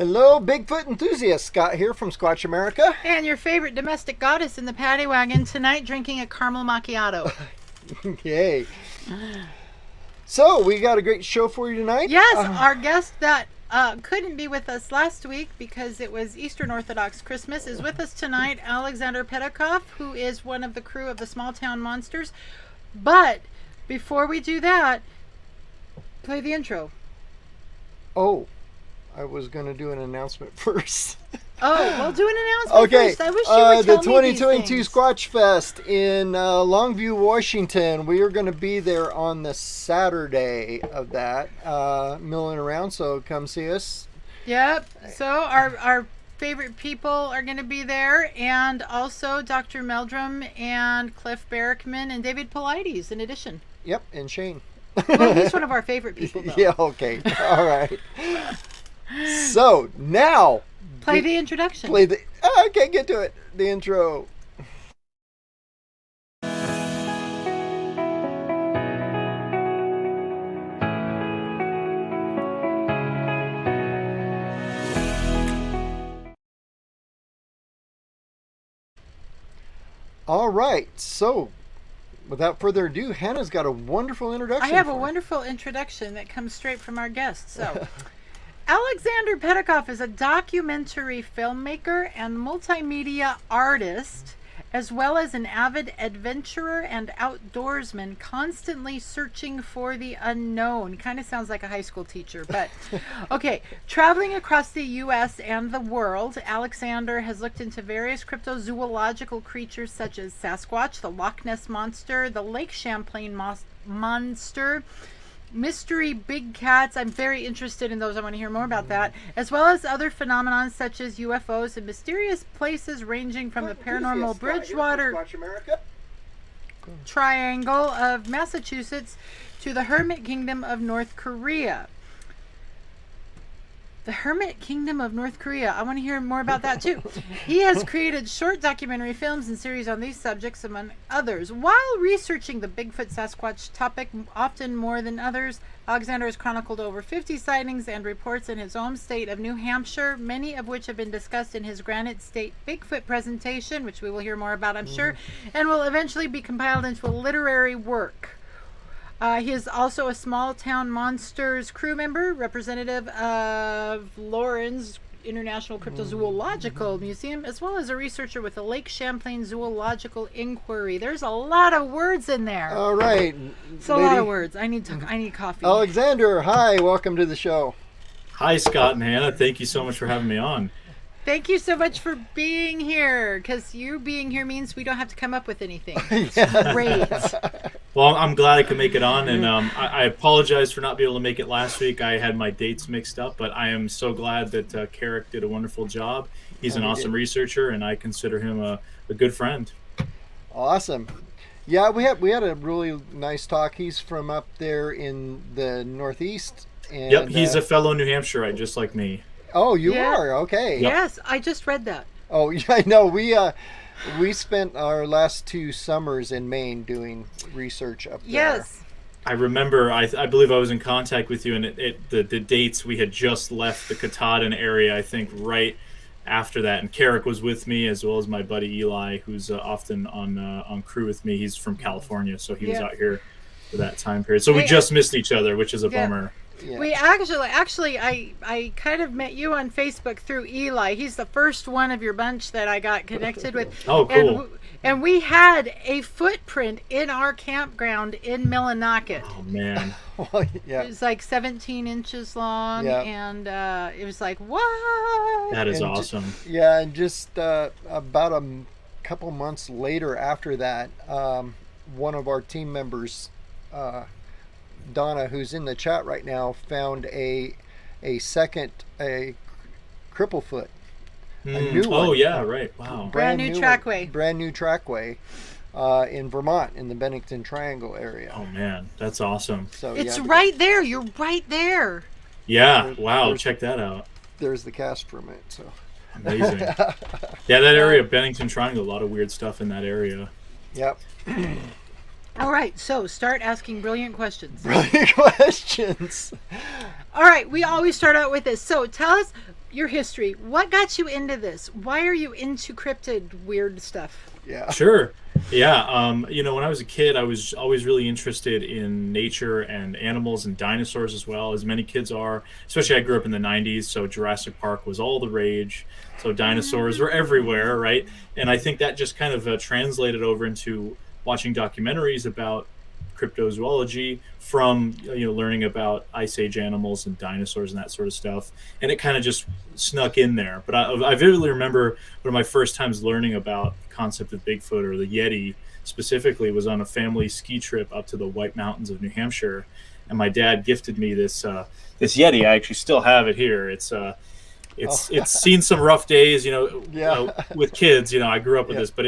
Hello, Bigfoot enthusiast. Scott here from Squatch America. And your favorite domestic goddess in the paddy wagon tonight, drinking a caramel macchiato. Yay. So, we got a great show for you tonight. Yes, our guest that couldn't be with us last week because it was Eastern Orthodox Christmas is with us tonight, Aleksandar Petakov, who is one of the crew of the Small Town Monsters. But before we do that, play the intro. Oh, I was going to do an announcement first. Oh, well, do an announcement first. I wish you would tell the me these 2022 things. Squatch Fest in Longview, Washington. We are going to be there on the Saturday of that, milling around, so come see us. Yep. So our favorite people are going to be there, and also Dr. Meldrum and Cliff Barrickman and David Polides in addition. Yep, and Shane. Well, he's one of our favorite people, though. Yeah, okay. All right. So, now... Play the introduction. I can't get to it. The intro. All right. So, without further ado, Hannah's got a wonderful introduction. I have a wonderful introduction that comes straight from our guest. So, Aleksandar Petakov is a documentary filmmaker and multimedia artist, as well as an avid adventurer and outdoorsman, constantly searching for the unknown. Kind of sounds like a high school teacher, but okay. Traveling across the U.S. and the world, Aleksandar has looked into various cryptozoological creatures such as Sasquatch, the Loch Ness Monster, the Lake Champlain Monster, mystery big cats. I'm very interested in those. I want to hear more about that, as well as other phenomena such as UFOs and mysterious places ranging from the paranormal Bridgewater Triangle of Massachusetts to the Hermit Kingdom of North Korea. The Hermit Kingdom of North Korea. I want to hear more about that too. He has created short documentary films and series on these subjects, among others. While researching the Bigfoot Sasquatch topic, often more than others, Aleksandar has chronicled over 50 sightings and reports in his home state of New Hampshire, many of which have been discussed in his Granite State Bigfoot presentation, which we will hear more about, I'm sure, and will eventually be compiled into a literary work. He is also a Small Town Monsters crew member, representative of Lawrence International Cryptozoological Museum, as well as a researcher with the Lake Champlain Zoological Inquiry. There's a lot of words in there. All right. It's a lot of words. I need coffee. Aleksandar, hi. Welcome to the show. Hi, Scott and Hannah. Thank you so much for having me on. Thank you so much for being here, because you being here means we don't have to come up with anything. It's great. Well, I'm glad I could make it on, and I apologize for not being able to make it last week. I had my dates mixed up, but I am so glad that Carrick did a wonderful job. He's an awesome researcher, and I consider him a good friend. Awesome. Yeah, we had a really nice talk. He's from up there in the Northeast. And, yep, he's a fellow New Hampshireite, just like me. Oh, you are? Okay. Yes, I just read that. Oh, yeah, I know. We spent our last 2 summers in Maine doing research up there. Yes. I remember, I believe I was in contact with you, and the dates, we had just left the Katahdin area, I think, right after that. And Carrick was with me, as well as my buddy Eli, who's often on crew with me. He's from California, so he was out here for that time period. So we just missed each other, which is a bummer. Yeah. We actually, I kind of met you on Facebook through Eli. He's the first one of your bunch that I got connected with. Oh, cool. And we had a footprint in our campground in Millinocket. Oh, man. Well, yeah. It was like 17 inches long, and it was like, what? That is awesome. Yeah, and just about a couple months later after that, one of our team members, Donna, who's in the chat right now, found a cripplefoot. A new one. Oh, yeah, right. Wow. Brand new trackway. Brand new trackway in Vermont, in the Bennington Triangle area. Oh, man. That's awesome. So it's right there. You're right there. Yeah. Wow. Check that out. There's the cast from it. So amazing. Yeah, that area, Bennington Triangle, a lot of weird stuff in that area. Yep. All right, so start asking brilliant questions. Brilliant questions. All right, we always start out with this. So tell us, your history. What got you into this? Why are you into cryptid weird stuff? Yeah. Sure. Yeah. When I was a kid, I was always really interested in nature and animals and dinosaurs as well, as many kids are. Especially I grew up in the 90s, so Jurassic Park was all the rage. So dinosaurs were everywhere, right? And I think that just kind of translated over into watching documentaries about cryptozoology from learning about ice age animals and dinosaurs and that sort of stuff, and it kind of just snuck in there. But I vividly remember one of my first times learning about the concept of Bigfoot or the Yeti specifically was on a family ski trip up to the White Mountains of New Hampshire, and my dad gifted me this Yeti. I actually still have it here. It's seen some rough days, with kids. I grew up with this, but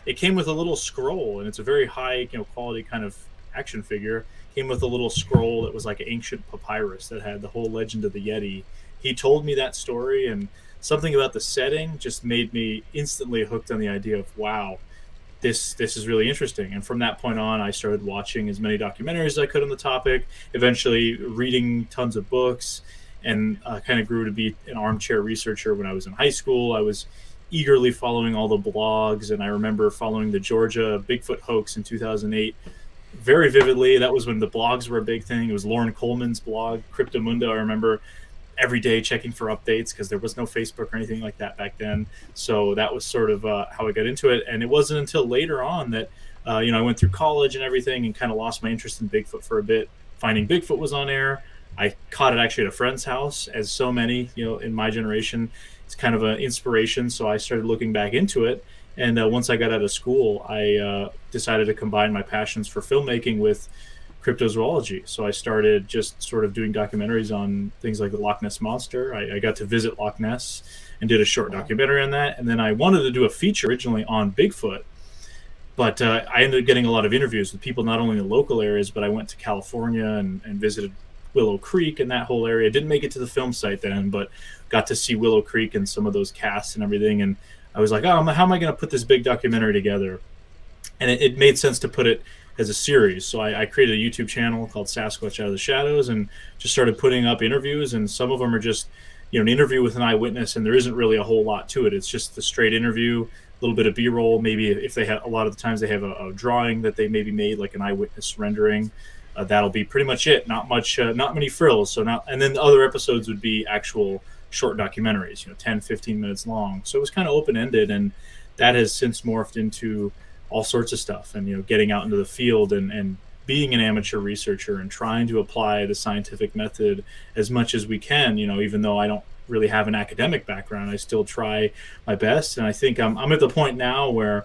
it came with a little scroll, and it's a very high quality kind of action figure. Came with a little scroll that was like an ancient papyrus that had the whole legend of the Yeti. He told me that story, and something about the setting just made me instantly hooked on the idea of, wow, this is really interesting. And from that point on, I started watching as many documentaries as I could on the topic, eventually reading tons of books, and kind of grew to be an armchair researcher. When I was in high school, I was eagerly following all the blogs, and I remember following the Georgia Bigfoot hoax in 2008 very vividly. That was when the blogs were a big thing. It was Lauren Coleman's blog, Cryptomundo. I remember every day checking for updates because there was no Facebook or anything like that back then. So that was sort of how I got into it. And it wasn't until later on that, I went through college and everything and kind of lost my interest in Bigfoot for a bit. Finding Bigfoot was on air. I caught it actually at a friend's house, as so many, in my generation. It's kind of an inspiration. So I started looking back into it. And once I got out of school, I decided to combine my passions for filmmaking with cryptozoology. So I started just sort of doing documentaries on things like the Loch Ness Monster. I got to visit Loch Ness and did a short documentary on that. And then I wanted to do a feature originally on Bigfoot. But I ended up getting a lot of interviews with people not only in the local areas, but I went to California and visited Willow Creek and that whole area. Didn't make it to the film site then, but got to see Willow Creek and some of those casts and everything. And I was like, how am I going to put this big documentary together? And it made sense to put it as a series. So I created a YouTube channel called Sasquatch Out of the Shadows and just started putting up interviews. And some of them are just, an interview with an eyewitness, and there isn't really a whole lot to it. It's just the straight interview, a little bit of B-roll. Maybe if they have, a lot of the times they have a drawing that they maybe made, like an eyewitness rendering. That'll be pretty much it. Not many frills. And then the other episodes would be actual short documentaries, 10, 15 minutes long. So it was kind of open-ended, and that has since morphed into all sorts of stuff, and getting out into the field and being an amateur researcher and trying to apply the scientific method as much as we can. Even though I don't really have an academic background, I still try my best. And I think I'm at the point now where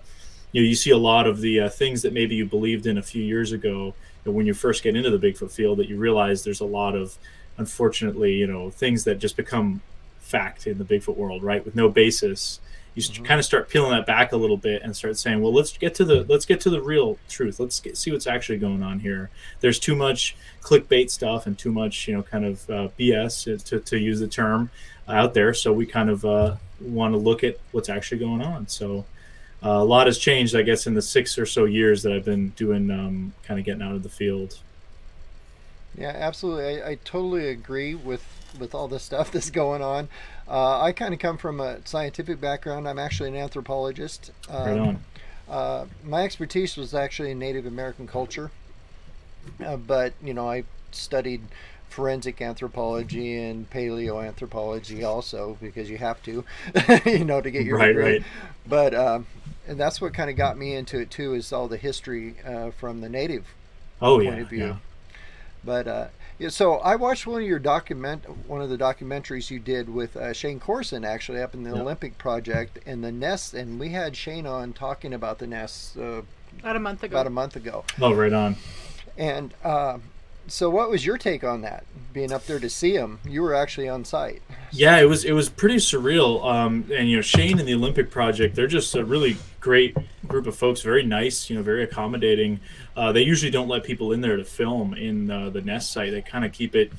you see a lot of the things that maybe you believed in a few years ago when you first get into the Bigfoot field, that you realize there's a lot of, unfortunately, things that just become fact in the Bigfoot world, right, with no basis. You kind of start peeling that back a little bit and start saying, well, let's get to the real truth. See what's actually going on here. There's too much clickbait stuff and too much kind of BS, to use the term, out there. So we kind of want to look at what's actually going on. So a lot has changed, I guess, in the 6 or so years that I've been doing kind of getting out of the field. Yeah, absolutely. I totally agree with all the stuff that's going on. I kind of come from a scientific background. I'm actually an anthropologist. Right on. My expertise was actually in Native American culture, but I studied forensic anthropology and paleoanthropology also, because you have to, to get your degree. Right. But and that's what kind of got me into it too, is all the history from the native point of view. Yeah. But so I watched one of the documentaries you did with Shane Corson, actually, up in the Olympic Project and the nests, and we had Shane on talking about the nests about a month ago. Oh, right on. And so what was your take on that, being up there to see them? You were actually on site. Yeah, it was pretty surreal. And Shane and the Olympic Project, they're just a really great group of folks, very nice, very accommodating. They usually don't let people in there to film in the nest site. They kind of keep it,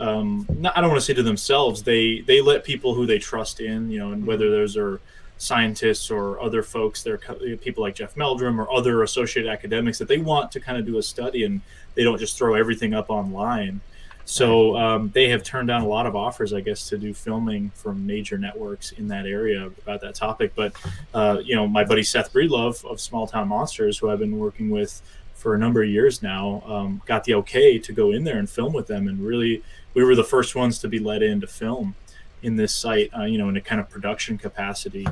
I don't want to say to themselves, they let people who they trust in, and whether those are scientists or other folks, they're people like Jeff Meldrum or other associated academics that they want to kind of do a study, and they don't just throw everything up online. So they have turned down a lot of offers, I guess, to do filming from major networks in that area about that topic. But, my buddy Seth Breedlove of Small Town Monsters, who I've been working with for a number of years now, got the okay to go in there and film with them. And really, we were the first ones to be let in to film in this site, in a kind of production capacity.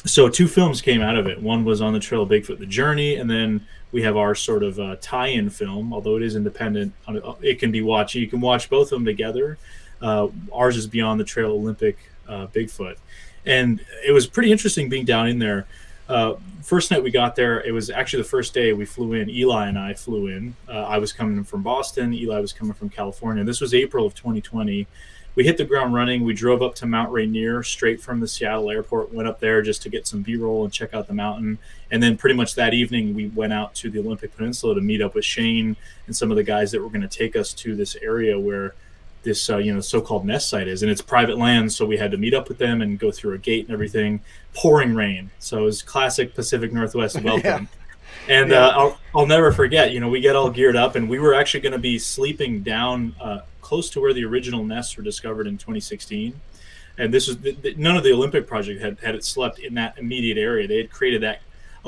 So 2 films came out of it. One was On the Trail of Bigfoot, The Journey, and then we have our sort of tie-in film, although it is independent. It can be watched. You can watch both of them together. Ours is Beyond the Trail Olympic Bigfoot. And it was pretty interesting being down in there. First night we got there, it was actually the first day we flew in. Eli and I flew in. I was coming from Boston. Eli was coming from California. This was April of 2020. We hit the ground running. We drove up to Mount Rainier straight from the Seattle airport, went up there just to get some B-roll and check out the mountain. And then pretty much that evening, we went out to the Olympic Peninsula to meet up with Shane and some of the guys that were going to take us to this area where this, so-called nest site is. And it's private land, so we had to meet up with them and go through a gate and everything. Pouring rain. So it was classic Pacific Northwest welcome. Yeah. And I'll never forget, we get all geared up, and we were actually going to be sleeping down close to where the original nests were discovered in 2016. And this was none of the Olympic project had it slept in that immediate area. They had created a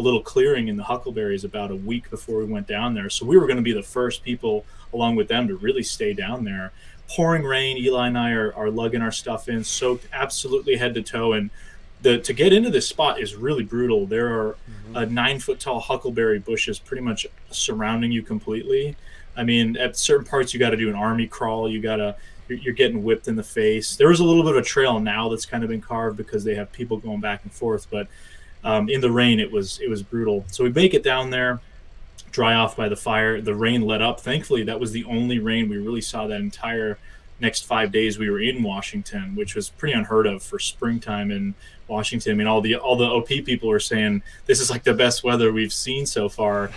little clearing in the huckleberries about a week before we went down there. So we were going to be the first people, along with them, to really stay down there. Pouring rain. Eli and I are lugging our stuff in, soaked absolutely head to toe. And to get into this spot is really brutal. There are 9-foot tall huckleberry bushes pretty much surrounding you completely. I mean, at certain parts you got to do an army crawl. You're getting whipped in the face. There was a little bit of a trail now that's kind of been carved because they have people going back and forth. But in the rain, it was brutal. So we make it down there, dry off by the fire. The rain let up. Thankfully, that was the only rain we really saw that entire next 5 days we were in Washington, which was pretty unheard of for springtime in Washington. I mean, all the OP people are saying this is like the best weather we've seen so far.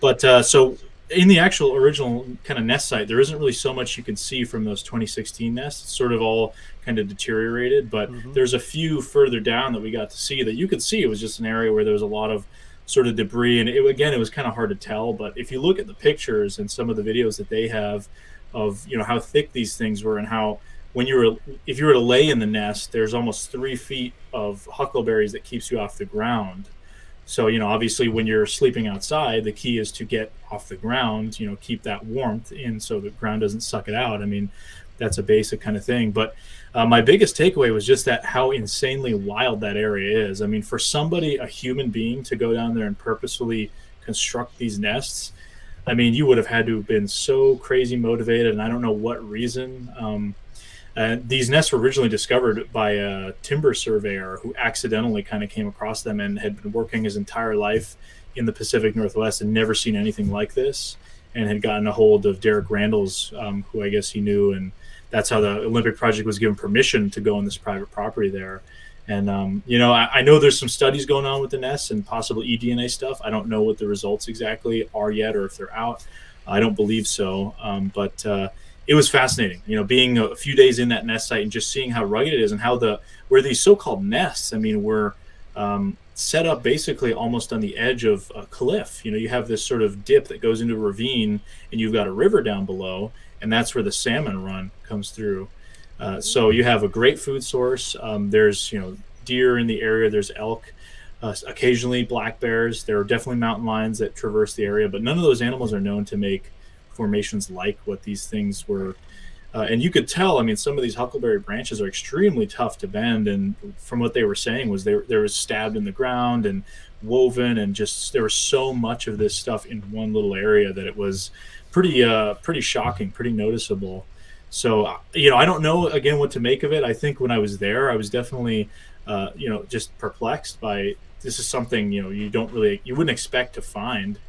But so in the actual original kind of nest site, there isn't really so much you can see from those 2016 nests. It's sort of all kind of deteriorated, but there's a few further down that we got to see that you could see. It was just an area where there was a lot of sort of debris, and it was kind of hard to tell. But if you look at the pictures and some of the videos that they have of how thick these things were, and how if you were to lay in the nest, there's almost 3 feet of huckleberries that keeps you off the ground. So, obviously when you're sleeping outside, the key is to get off the ground, keep that warmth in so the ground doesn't suck it out. I mean, that's a basic kind of thing. But my biggest takeaway was just that how insanely wild that area is. I mean, for somebody, a human being, to go down there and purposefully construct these nests, I mean, you would have had to have been so crazy motivated, and I don't know what reason. These nests were originally discovered by a timber surveyor who accidentally kind of came across them and had been working his entire life in the Pacific Northwest and never seen anything like this, and had gotten a hold of Derek Randall's, who I guess he knew, and that's how the Olympic project was given permission to go on this private property there. And, I know there's some studies going on with the nests and possible eDNA stuff. I don't know what the results exactly are yet or if they're out. I don't believe so. But it was fascinating, being a few days in that nest site and just seeing how rugged it is and how where these so-called nests, I mean, were set up basically almost on the edge of a cliff. You have this sort of dip that goes into a ravine, and you've got a river down below, and that's where the salmon run comes through. So you have a great food source. There's, deer in the area. There's elk, occasionally black bears. There are definitely mountain lions that traverse the area, but none of those animals are known to make formations like what these things were. And you could tell, I mean, some of these huckleberry branches are extremely tough to bend. And from what they were saying was they were stabbed in the ground and woven, and just there was so much of this stuff in one little area that it was pretty shocking, pretty noticeable. So, I don't know, again, what to make of it. I think when I was there, I was definitely, just perplexed by, this is something, you wouldn't expect to find.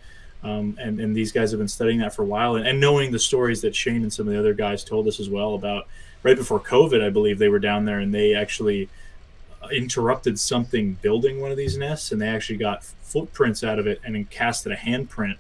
And these guys have been studying that for a while, and knowing the stories that Shane and some of the other guys told us as well about right before COVID, I believe they were down there and they actually interrupted something building one of these nests, and they actually got footprints out of it and then casted a handprint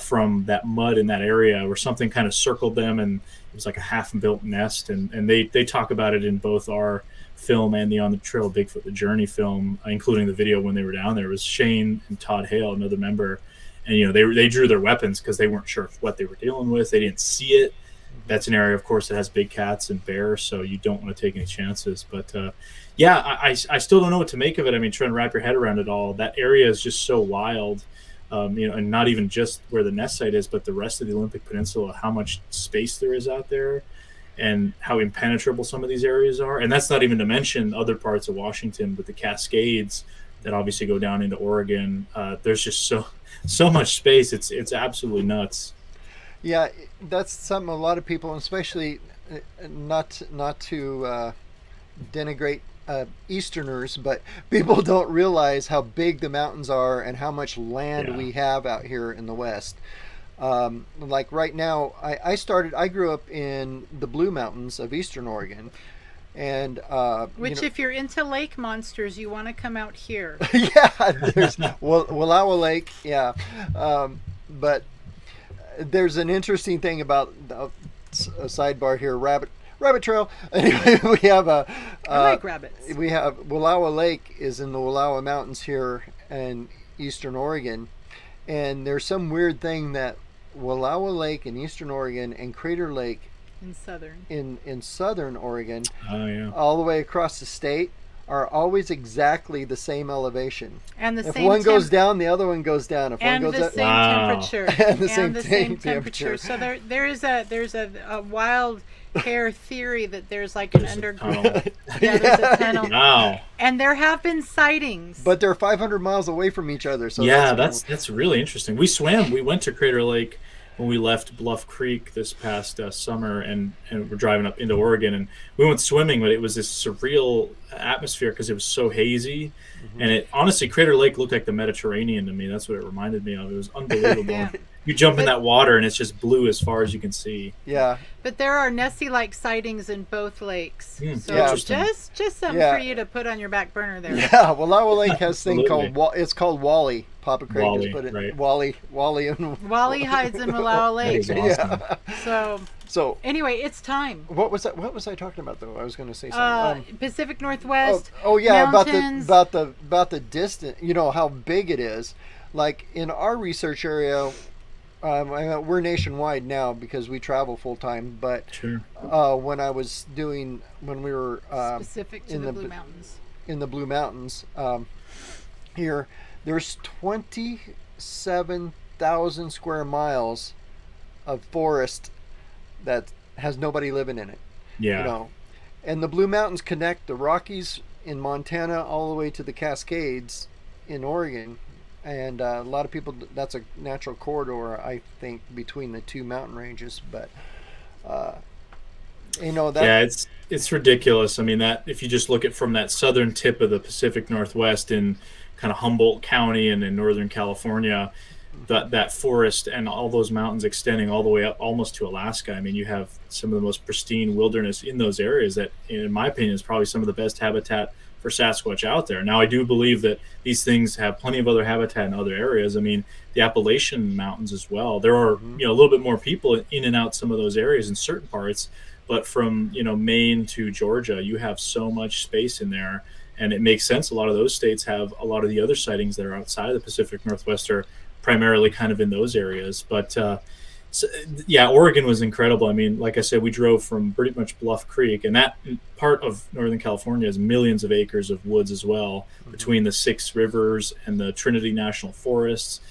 from that mud in that area where something kind of circled them, and it was like a half-built nest. And they talk about it in both our film and the On the Trail of Bigfoot, the Journey film, including the video when they were down there. It was Shane and Todd Hale, another member, and they drew their weapons because they weren't sure what they were dealing with. They didn't see it, that's an area, of course, that has big cats and bears, so you don't want to take any chances. But yeah, I still don't know what to make of it. I mean, trying to wrap your head around it all. That area is just so wild, and not even just where the nest site is, but the rest of the Olympic Peninsula, how much space there is out there and how impenetrable some of these areas are. And that's not even to mention other parts of Washington with the Cascades that obviously go down into Oregon. There's just so much space. It's absolutely nuts. Yeah, that's something a lot of people, especially not to denigrate Easterners, but people don't realize how big the mountains are and how much land we have out here in the West. Like right now, I grew up in the Blue Mountains of Eastern Oregon, and which, if you're into lake monsters, you want to come out here. Yeah, there's Wallowa Lake. Yeah, but there's an interesting thing about a sidebar here. Rabbit trail. Anyway, we have I like rabbits. We have Wallowa Lake is in the Wallowa Mountains here in Eastern Oregon, and there's some weird thing that Wallowa Lake in Eastern Oregon and Crater Lake in southern Oregon, all the way across the state, are always exactly the same elevation. And if one goes down, the other one goes down. If and one goes the up, same temperature. And the same temperature. So there's a wild hair theory that there's like an underground. There's a tunnel. Wow. And there have been sightings. But they're 500 miles away from each other. So that's really interesting. We went to Crater Lake when we left Bluff Creek this past summer, and we're driving up into Oregon, and we went swimming, but it was this surreal atmosphere because it was so hazy. And it honestly, Crater Lake looked like the Mediterranean to me. That's what it reminded me of. It was unbelievable. Yeah. You jump in that water and it's just blue as far as you can see. Yeah. But there are Nessie-like sightings in both lakes. So just something for you to put on your back burner there. Yeah, Wallowa Lake has a thing called Wally. Papa Craig just put it right. Wally Wally hides in Wallowa Lake. Yeah. So anyway, it's time. What was I talking about though? I was going to say something. Pacific Northwest. Oh yeah, mountains. about the distance. You know how big it is. Like in our research area, we're nationwide now because we travel full time. But when we were specific to the Blue Mountains. In the Blue Mountains, here there's 27,000 square miles of forest that has nobody living in it. Yeah. You know, and the Blue Mountains connect the Rockies in Montana all the way to the Cascades in Oregon. And a lot of people, that's a natural corridor, I think, between the two mountain ranges. But, it's ridiculous. I mean, that if you just look at from that southern tip of the Pacific Northwest in kind of Humboldt County and in Northern California, that forest and all those mountains extending all the way up almost to Alaska. I mean, you have some of the most pristine wilderness in those areas that, in my opinion, is probably some of the best habitat for Sasquatch out there. Now, I do believe that these things have plenty of other habitat in other areas. I mean, the Appalachian Mountains as well. There are, a little bit more people in and out some of those areas in certain parts, but from, Maine to Georgia, you have so much space in there, and it makes sense. A lot of those states have a lot of the other sightings that are outside of the Pacific Northwest are primarily kind of in those areas. But Oregon was incredible. I mean, like I said, we drove from pretty much Bluff Creek, and that part of Northern California has millions of acres of woods as well, between the 6 rivers and the Trinity National Forests.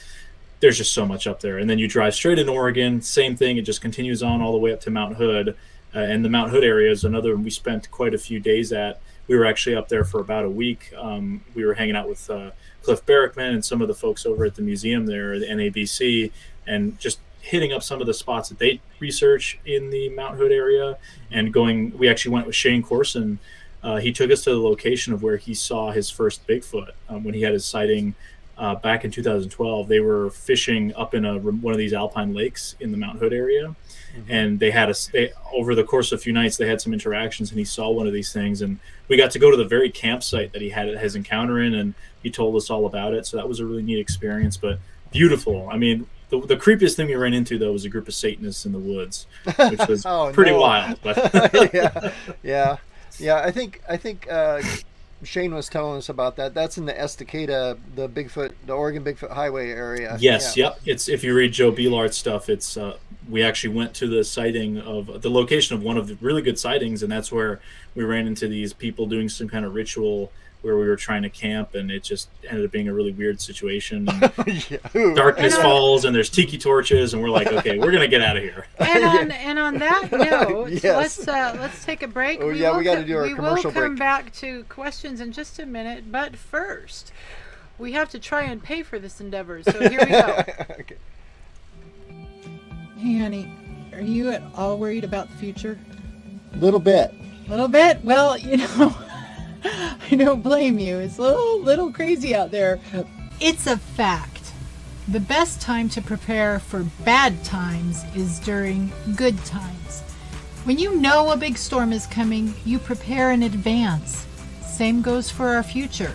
There's just so much up there. And then you drive straight in Oregon, same thing. It just continues on all the way up to Mount Hood. And the Mount Hood area is another one we spent quite a few days at. We were actually up there for about a week. We were hanging out with Cliff Barrickman and some of the folks over at the museum there, the NABC, and just hitting up some of the spots that they research in the Mount Hood area, and we actually went with Shane Corson. He took us to the location of where he saw his first Bigfoot when he had his sighting back in 2012. They were fishing up in one of these alpine lakes in the Mount Hood area, and they over the course of a few nights, they had some interactions, and he saw one of these things, and we got to go to the very campsite that he had his encounter in, and he told us all about it. So that was a really neat experience, but beautiful. I mean, the creepiest thing we ran into, though, was a group of Satanists in the woods, which was pretty wild. But yeah. I think Shane was telling us about that. That's in the Estacada, the Oregon Bigfoot Highway area. Yes, Yeah. yep. It's if you read Joe Beelart's stuff, it's we actually went to the sighting of the location of one of the really good sightings, and that's where we ran into these people doing some kind of ritual where we were trying to camp, and it just ended up being a really weird situation. Yeah. Darkness falls, and there's tiki torches, and we're like, okay, we're gonna get out of here. And on that note, Yes. let's take a break. Oh, yeah, we gotta do our commercial We will come break. back to questions in just a minute, but first, we have to try and pay for this endeavor. So here we go. Okay. Hey, honey, are you at all worried about the future? Little bit. A little bit? Well, I don't blame you. It's a little crazy out there. It's a fact. The best time to prepare for bad times is during good times. When you know a big storm is coming, you prepare in advance. Same goes for our future.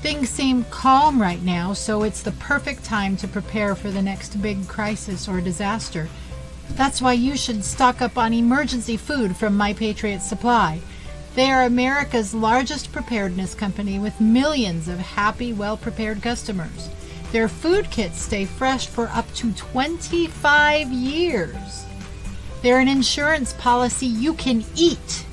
Things seem calm right now, so it's the perfect time to prepare for the next big crisis or disaster. That's why you should stock up on emergency food from My Patriot Supply. They are America's largest preparedness company with millions of happy, well-prepared customers. Their food kits stay fresh for up to 25 years. They're an insurance policy you can eat.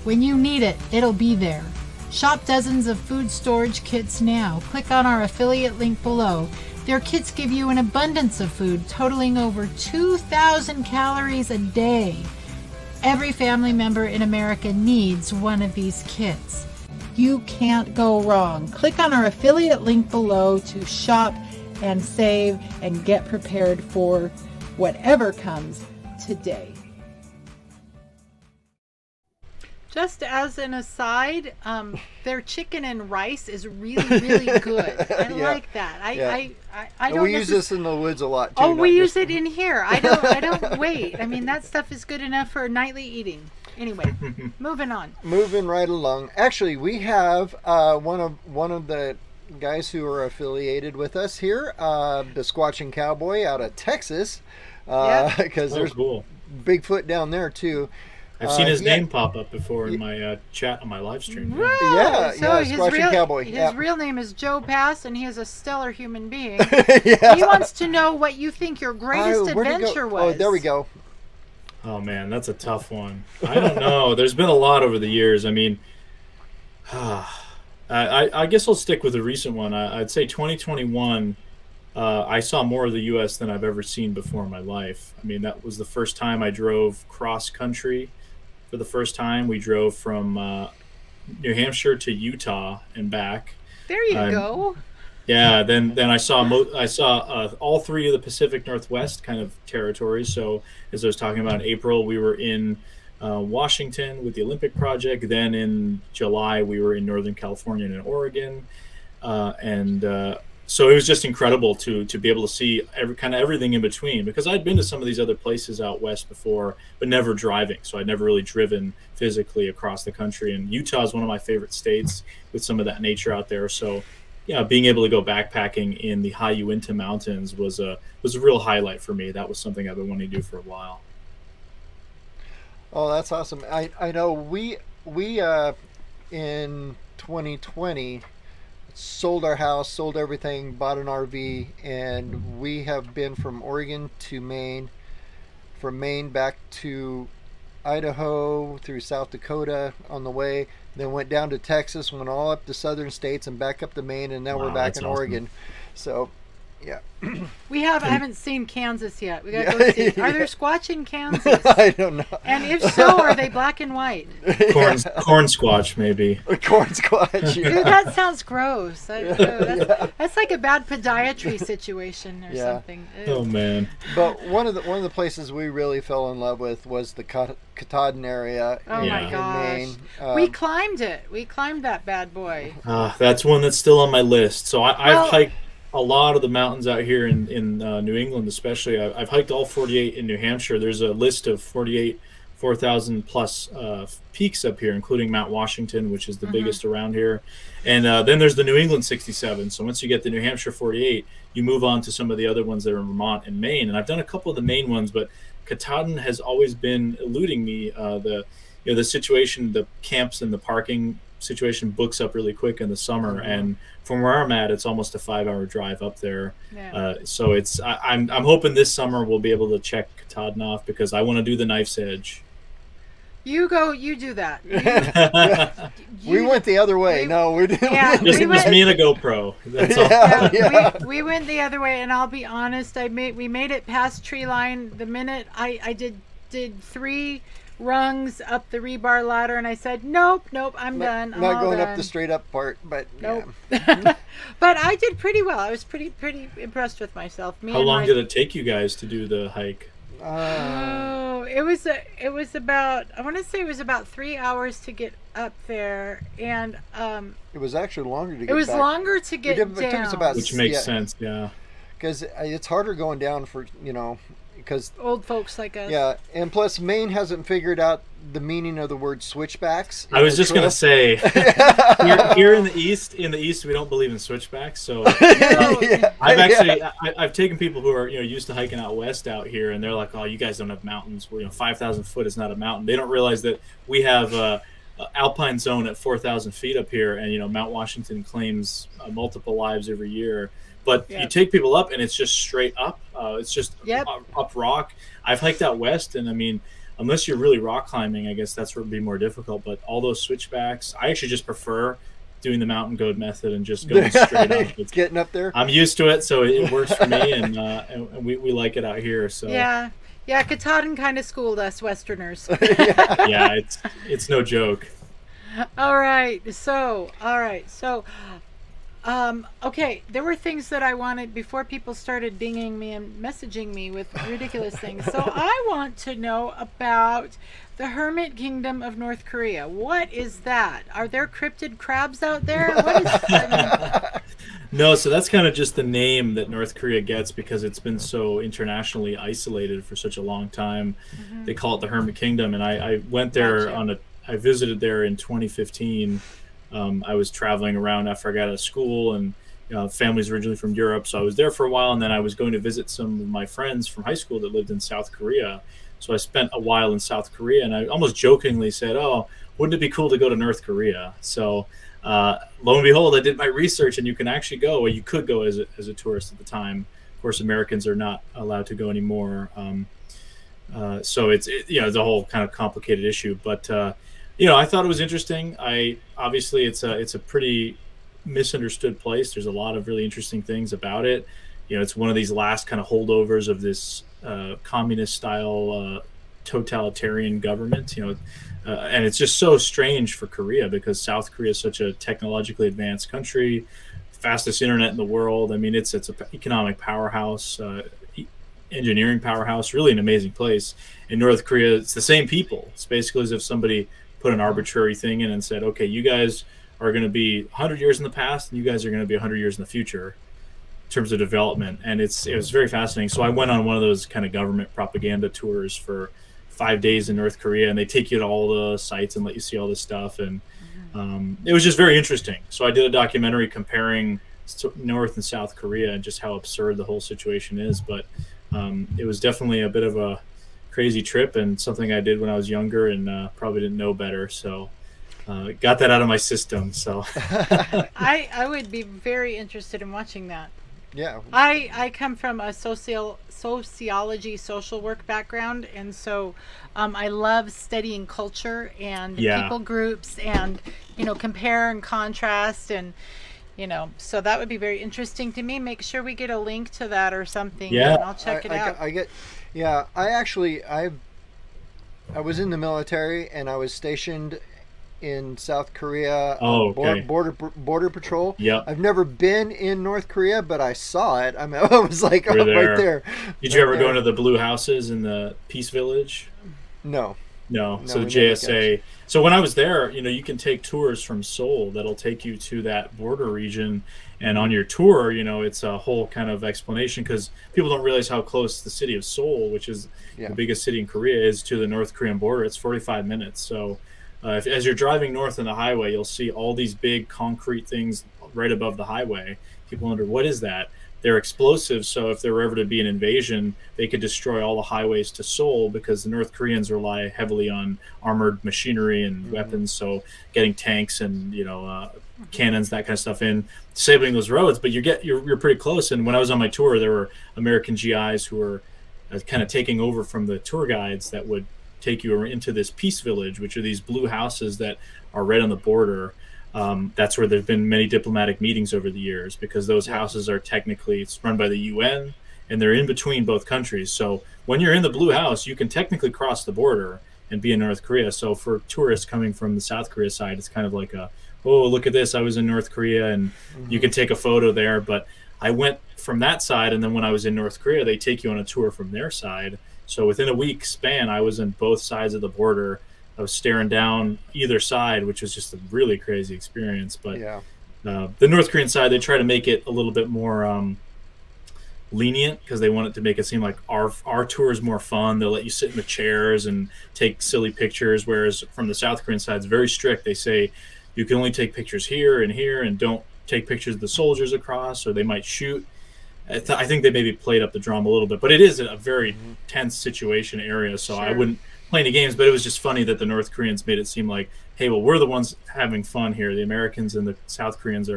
When you need it, it'll be there. Shop dozens of food storage kits now. Click on our affiliate link below. Their kits give you an abundance of food, totaling over 2,000 calories a day. Every family member in America needs one of these kits. You can't go wrong. Click on our affiliate link below to shop and save and get prepared for whatever comes today. Just as an aside, their chicken and rice is really, really good. I like that. I don't We use this in the woods a lot too. Oh, we not use just- it in here. I don't wait. I mean, that stuff is good enough for nightly eating. Anyway, moving on. Moving right along. Actually, we have one of the guys who are affiliated with us here, the Squatching Cowboy out of Texas, because there's Cool. Bigfoot down there too. I've seen his yeah. name pop up before in my chat on my live stream. Yeah, his Squatching Cowboy. His real name is Joe Pass, and he is a stellar human being. Yeah. He wants to know what you think your greatest Where'd it go? adventure was. Oh, there we go. Oh man, that's a tough one. I don't know. There's been a lot over the years. I mean, I guess I'll stick with a recent one. I'd say 2021. I saw more of the U.S. than I've ever seen before in my life. I mean, that was the first time I drove cross country. For the first time, we drove from New Hampshire to Utah and back. There you go. Yeah, then I saw all three of the Pacific Northwest kind of territories. So as I was talking about in April, we were in Washington with the Olympic Project. Then in July, we were in Northern California and in Oregon, so it was just incredible to be able to see everything in between, because I'd been to some of these other places out west before, but never driving. So I'd never really driven physically across the country. And Utah is one of my favorite states with some of that nature out there. So yeah, being able to go backpacking in the high Uinta Mountains was a real highlight for me. That was something I've been wanting to do for a while. Oh, that's awesome. I know we in 2020 sold our house, sold everything, bought an RV, and we have been from Oregon to Maine, from Maine back to Idaho, through South Dakota on the way, then went down to Texas, went all up to southern states and back up to Maine, and now we're back that's in awesome. Oregon. So yeah. I haven't seen Kansas yet. We gotta go see. Are there Squatch in Kansas? I don't know. And if so, are they black and white? Corn squatch, maybe. Corn squatch. Dude, that sounds gross. That's like a bad podiatry situation or something. Ew. Oh man. But one of the places we really fell in love with was the Katahdin area Oh in my gosh. Maine. We climbed it. We climbed that bad boy. That's one that's still on my list. So I've Well- hiked a lot of the mountains out here in New England, especially. I've hiked all 48 in New Hampshire. There's a list of 48 4,000 plus peaks up here, including Mount Washington, which is the biggest around here. And then there's the New England 67. So once you get the New Hampshire 48, you move on to some of the other ones that are in Vermont and Maine. And I've done a couple of the Maine ones, but Katahdin has always been eluding me. The situation, the camps and the parking situation books up really quick in the summer, and from where I'm at, it's almost a 5-hour drive up there. Yeah. So I'm hoping this summer we'll be able to check Katahdin off, because I want to do the Knife's Edge. You do that. We went the other way. We didn't. Yeah, just me and a GoPro. That's all. Yeah. We went the other way, and I'll be honest. We made it past tree line. The minute I did 3 rungs up the rebar ladder, and I said, nope, I'm done. I'm not going done. up the straight up part, but nope. Yeah. But I did pretty well. I was pretty impressed with myself. How long did it take you guys to do the hike? It was about, I want to say it was about 3 hours to get up there, and it was actually longer to get. It was back. longer to get down, it took us about, which makes sense, yeah. Because it's harder going down for because old folks like us. Yeah, and plus Maine hasn't figured out the meaning of the word switchbacks. I was just gonna say, here in the east we don't believe in switchbacks. So I've taken people who are used to hiking out west out here, and they're like, "Oh, you guys don't have mountains. Well, 5,000 foot is not a mountain." They don't realize that we have a alpine zone at 4,000 feet up here, and Mount Washington claims multiple lives every year. But you take people up, and it's just straight up. It's just up rock. I've hiked out west, and I mean, unless you're really rock climbing, I guess that's where it'd be more difficult. But all those switchbacks, I actually just prefer doing the mountain goat method and just going straight up. It's getting up there. I'm used to it, so it works for me, and we like it out here. So yeah, Katahdin kind of schooled us Westerners. Yeah, it's no joke. All right, so. Okay, there were things that I wanted before people started dinging me and messaging me with ridiculous things. So I want to know about the Hermit Kingdom of North Korea. What is that? Are there cryptid crabs out there? What is No, so that's kind of just the name that North Korea gets because it's been so internationally isolated for such a long time. Mm-hmm. They call it the Hermit Kingdom, and I went there I visited there in 2015. I was traveling around after I got out of school, and family's originally from Europe, so I was there for a while, and then I was going to visit some of my friends from high school that lived in South Korea. So I spent a while in South Korea, and I almost jokingly said, "Oh, wouldn't it be cool to go to North Korea?" So lo and behold, I did my research, and you can actually go, or you could go as a tourist at the time. Of course, Americans are not allowed to go anymore. So it's a whole kind of complicated issue, but I thought it was interesting. Obviously it's a pretty misunderstood place. There's a lot of really interesting things about it. It's one of these last kind of holdovers of this communist style totalitarian government. And it's just so strange for Korea because South Korea is such a technologically advanced country, fastest internet in the world. I mean, it's an economic powerhouse, engineering powerhouse, really an amazing place. In North Korea, it's the same people. It's basically as if somebody put an arbitrary thing in and said, okay, you guys are going to be 100 years in the past, and you guys are going to be 100 years in the future in terms of development. And it was very fascinating. So I went on one of those kind of government propaganda tours for 5 days in North Korea, and they take you to all the sites and let you see all this stuff. And it was just very interesting. So I did a documentary comparing North and South Korea and just how absurd the whole situation is. But it was definitely a bit of a crazy trip and something I did when I was younger and probably didn't know better. So got that out of my system. So I would be very interested in watching that. Yeah. I come from a sociology, social work background, and so I love studying culture and people groups and compare and contrast and so that would be very interesting to me. Make sure we get a link to that or something. Yeah, and I'll check it out. I was in the military and I was stationed in South Korea. Border patrol. Yeah. I've never been in North Korea, but I saw it. I mean, I was like, right there. Did you ever go into the blue houses in the Peace Village? No. So the JSA. So when I was there, you can take tours from Seoul that'll take you to that border region. And on your tour, it's a whole kind of explanation because people don't realize how close the city of Seoul, which is the biggest city in Korea, is to the North Korean border. It's 45 minutes. So as you're driving north on the highway, you'll see all these big concrete things right above the highway. People wonder, what is that? they're explosive. So if there were ever to be an invasion, they could destroy all the highways to Seoul, because the North Koreans rely heavily on armored machinery and weapons. So getting tanks and cannons, that kind of stuff in, disabling those roads. But you're pretty close. And when I was on my tour, there were American GIs who were kind of taking over from the tour guides that would take you into this peace village, which are these blue houses that are right on the border. That's where there've been many diplomatic meetings over the years, because those houses are technically, it's run by the UN, and they're in between both countries. So when you're in the blue house, you can technically cross the border and be in North Korea. So for tourists coming from the South Korea side, it's kind of like oh, look at this, I was in North Korea, and you can take a photo there. But I went from that side, and then when I was in North Korea, they take you on a tour from their side. So within a week span, I was in both sides of the border. I was staring down either side, which was just a really crazy experience. But the North Korean side, they try to make it a little bit more lenient, because they want it to make it seem like our tour is more fun. They'll let you sit in the chairs and take silly pictures, whereas from the South Korean side, it's very strict. They say you can only take pictures here, and don't take pictures of the soldiers across, or they might shoot. I think they maybe played up the drama a little bit, but it is a very tense situation area, so I wouldn't play any games. But it was just funny that the North Koreans made it seem like, hey, well, we're the ones having fun here. The Americans and the South Koreans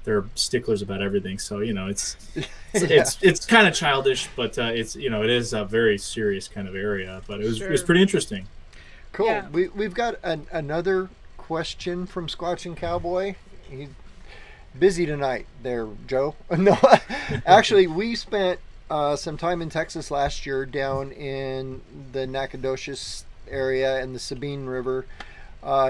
they're sticklers about everything. So it's kind of childish, but it's it is a very serious kind of area. But it was pretty interesting. Cool. Yeah. We've got another question from Squatch and Cowboy. He's busy tonight there, Joe. No, actually, we spent some time in Texas last year, down in the Nacogdoches area and the Sabine River.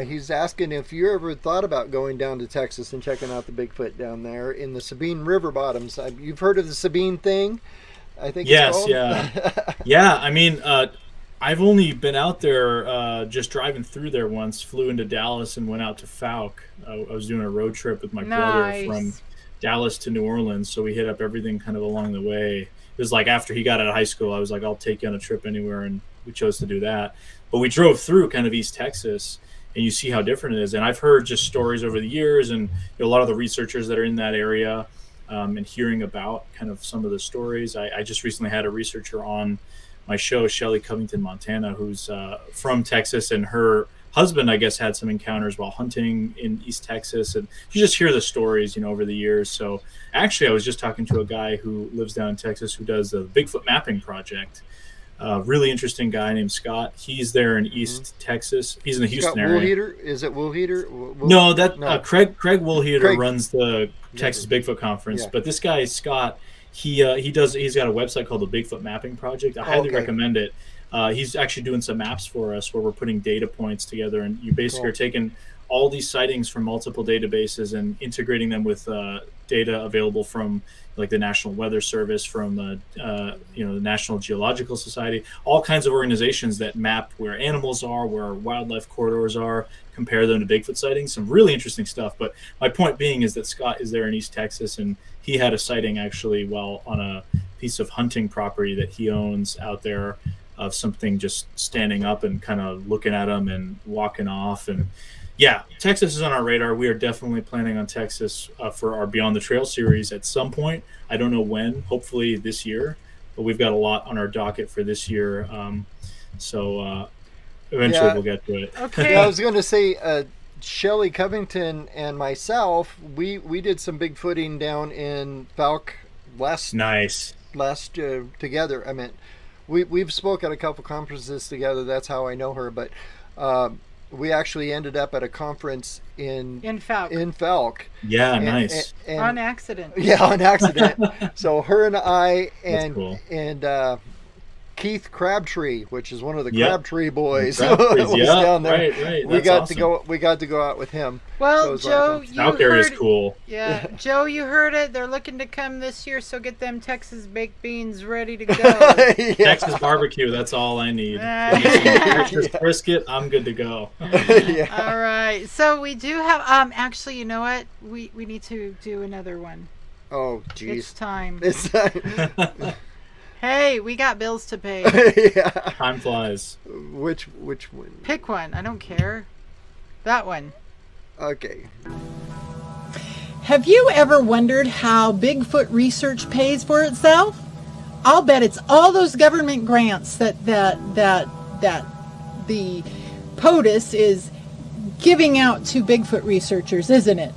He's asking if you ever thought about going down to Texas and checking out the Bigfoot down there in the Sabine River bottoms. You've heard of the Sabine thing, I think. Yes, it's called? Yeah. I mean, I've only been out there just driving through there once. Flew into Dallas and went out to Fouke. I was doing a road trip with my brother from Dallas to New Orleans, so we hit up everything kind of along the way. It was like after he got out of high school, I was like, I'll take you on a trip anywhere, and we chose to do that. But we drove through kind of East Texas, and you see how different it is. And I've heard just stories over the years, and a lot of the researchers that are in that area, and hearing about kind of some of the stories. I just recently had a researcher on my show, Shelly, Covington, Montana, who's from Texas, and her husband, I guess, had some encounters while hunting in East Texas, and you just hear the stories, over the years. So actually, I was just talking to a guy who lives down in Texas who does the Bigfoot mapping project. Really interesting guy named Scott. He's there in East Texas. He's in the Houston area. Woolheater? Is it Woolheater? No, Craig Woolheater runs the Texas Bigfoot Conference, but this guy Scott. He's got a website called the Bigfoot Mapping Project. I highly recommend it. He's actually doing some maps for us where we're putting data points together, and you basically are taking all these sightings from multiple databases and integrating them with data available from like the National Weather Service, from the National Geological Society, all kinds of organizations that map where animals are, where wildlife corridors are, compare them to Bigfoot sightings. Some really interesting stuff. But my point being is that Scott is there in East Texas, and he had a sighting actually while on a piece of hunting property that he owns out there, of something just standing up and kind of looking at him and walking off. And yeah, Texas is on our radar. We are definitely planning on Texas for our Beyond the Trail series at some point. I don't know when, hopefully this year, but we've got a lot on our docket for this year. So eventually we'll get to it. Okay. I was going to say, Shelly, Covington, and myself, we did some big footing down in Fouke last together. I mean, we've spoke at a couple conferences together. That's how I know her. But we actually ended up at a conference in Fouke. Yeah, nice. And on accident. Yeah, on accident. So her and I and cool. and Keith Crabtree, which is one of the Crabtree boys, was down there. Right. We got to go. We got to go out with him. Well, so Joe, awesome. Out there is cool. Yeah, Joe, you heard it. They're looking to come this year, so get them Texas baked beans ready to go. Texas barbecue. That's all I need. Texas brisket. I'm good to go. All right. So we do have. Actually, you know what? We need to do another one. Oh, geez. It's time. It's time. Hey, we got bills to pay. Time flies. Which one? Pick one. I don't care. That one. Okay. Have you ever wondered how Bigfoot research pays for itself? I'll bet it's all those government grants that the POTUS is giving out to Bigfoot researchers, isn't it?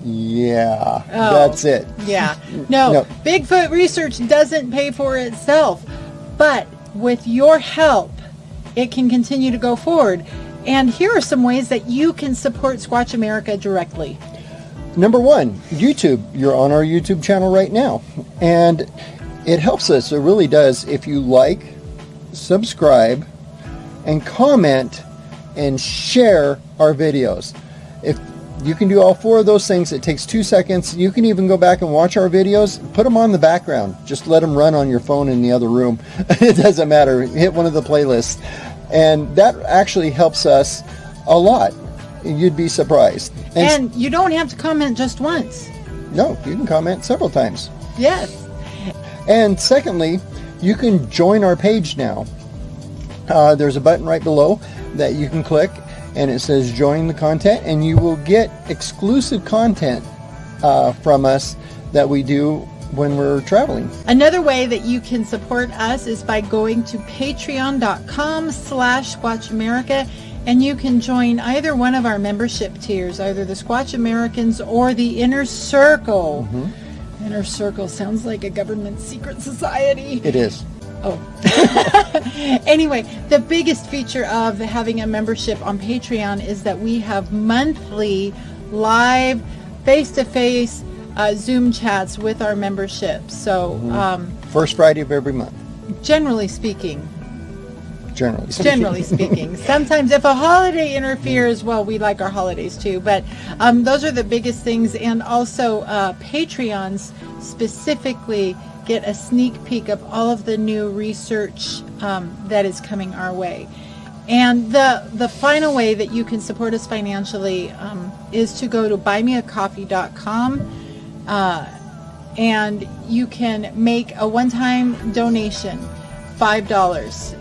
Yeah, Oh, that's it. Yeah. No, No. Bigfoot research doesn't pay for itself, but with your help, it can continue to go forward. And here are some ways that you can support Squatch America directly. Number one, YouTube. You're on our YouTube channel right now. And it helps us, it really does, if you like, subscribe, and comment and share our videos. If you can do all four of those things, it takes 2 seconds. You can even go back and watch our videos, put them on the background. Just let them run on your phone in the other room. It doesn't matter. Hit one of the playlists. And that actually helps us a lot. You'd be surprised. And you don't have to comment just once. No, you can comment several times. Yes. And secondly, you can join our page now. There's a button right below that you can click, and it says join the content, and you will get exclusive content from us that we do when we're traveling. Another way that you can support us is by going to patreon.com/SquatchAmerica, and you can join either one of our membership tiers, either the Squatch Americans or the Inner Circle. Inner Circle sounds like a government secret society. It is. Oh. Anyway, the biggest feature of having a membership on Patreon is that we have monthly live face-to-face Zoom chats with our membership. So First Friday of every month, generally speaking, generally speaking. sometimes if a holiday interferes, well, we like our holidays too, but those are the biggest things. And also Patreons specifically get a sneak peek of all of the new research that is coming our way. And the final way that you can support us financially is to go to buymeacoffee.com, and you can make a one-time donation, $5,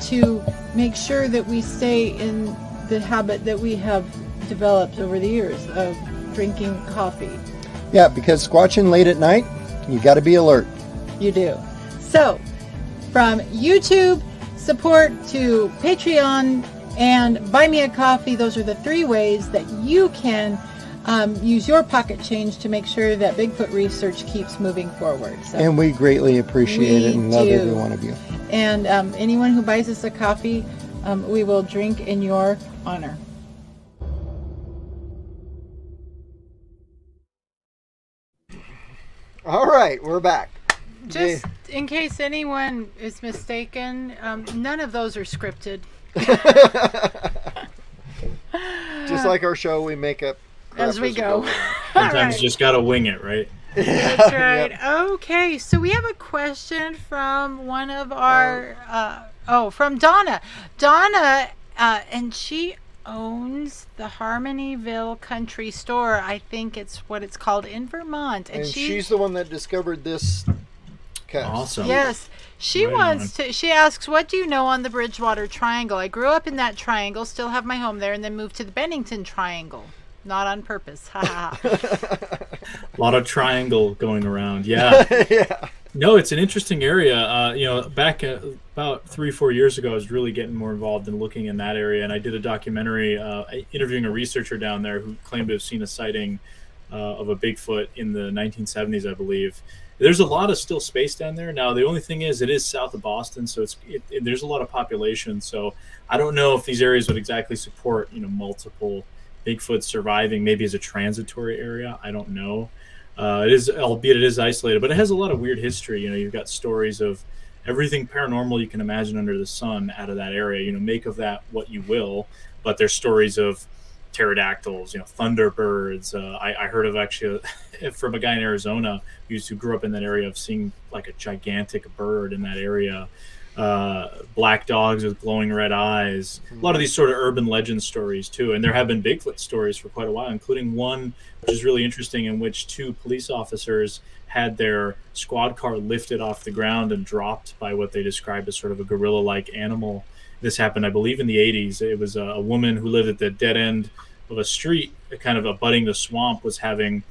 to make sure that we stay in the habit that we have developed over the years of drinking coffee. Yeah, because squatching late at night, you got to be alert. You do. So, from YouTube support to Patreon and Buy Me a Coffee, those are the three ways that you can use your pocket change to make sure that Bigfoot research keeps moving forward. So, And we greatly appreciate it and love do. every one of you. and anyone who buys us a coffee, we will drink in your honor. All right, we're back. Just in case anyone is mistaken, none of those are scripted. Just like our show, we make up crap As we go. along. Sometimes you just gotta wing it, right? That's right. Yep. Okay, so we have a question from one of our, from Donna. Donna, and she owns the Harmonyville Country Store. I think it's what it's called in Vermont. And she's the one that discovered this cast. Awesome. Yes. She Right wants to, she asks, what do you know on the Bridgewater Triangle? I grew up in that triangle, still have my home there, and then moved to the Bennington Triangle. Not on purpose. Ha ha ha. A lot of triangle going around. Yeah. Yeah. No, it's an interesting area. Back about 3-4 years ago, I was really getting more involved in looking in that area, and I did a documentary interviewing a researcher down there who claimed to have seen a sighting of a Bigfoot in the 1970s, I believe. There's a lot of still space down there. Now, the only thing is it is south of Boston, so there's a lot of population. So I don't know if these areas would exactly support, multiple Bigfoot surviving, maybe as a transitory area. I don't know. It is isolated, but it has a lot of weird history. You've got stories of everything paranormal you can imagine under the sun out of that area. Make of that what you will. But there's stories of pterodactyls, thunderbirds. I heard of actually from a guy in Arizona who grew up in that area of seeing like a gigantic bird in that area. Black dogs with glowing red eyes. A lot of these sort of urban legend stories too, and there have been Bigfoot stories for quite a while, including one which is really interesting, in which 2 police officers had their squad car lifted off the ground and dropped by what they described as sort of a gorilla-like animal. This happened, I believe, in the 80s. It was a woman who lived at the dead end of a street, kind of abutting the swamp, was having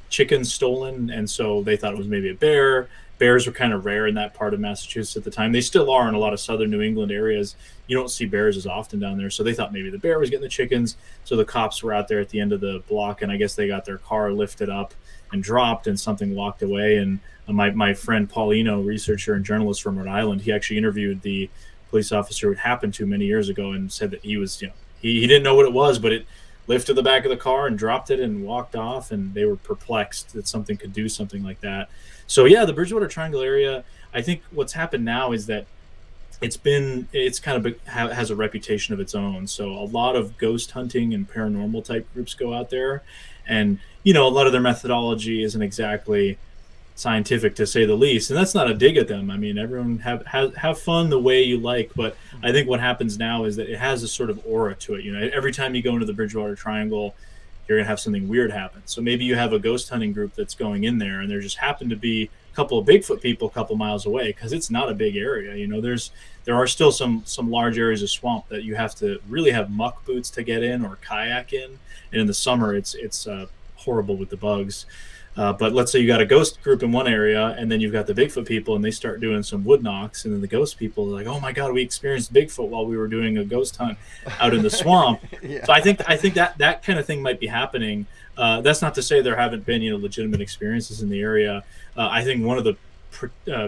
chickens stolen, and so they thought it was maybe a bear. Bears were kind of rare in that part of Massachusetts at the time. They still are in a lot of southern New England areas. You don't see bears as often down there, so they thought maybe the bear was getting the chickens. So the cops were out there at the end of the block, and I guess they got their car lifted up and dropped, and something walked away. And my friend Paulino, researcher and journalist from Rhode Island, he actually interviewed the police officer it happened to many years ago, and said that he was, he didn't know what it was, but it lifted the back of the car and dropped it and walked off, and they were perplexed that something could do something like that. So yeah, the Bridgewater Triangle area, I think what's happened now is that it's kind of has a reputation of its own. So a lot of ghost hunting and paranormal type groups go out there, and a lot of their methodology isn't exactly scientific, to say the least, and that's not a dig at them. I mean, everyone have fun the way you like, but I think what happens now is that it has a sort of aura to it. Every time you go into the Bridgewater Triangle, you're gonna have something weird happen. So maybe you have a ghost hunting group that's going in there, and there just happen to be a couple of Bigfoot people a couple miles away, because it's not a big area. There are still some large areas of swamp that you have to really have muck boots to get in, or kayak in, and in the summer it's horrible with the bugs. But let's say you got a ghost group in one area, and then you've got the Bigfoot people, and they start doing some wood knocks, and then the ghost people are like, "Oh my God, we experienced Bigfoot while we were doing a ghost hunt out in the swamp." Yeah. So I think that kind of thing might be happening. That's not to say there haven't been legitimate experiences in the area. I think one of the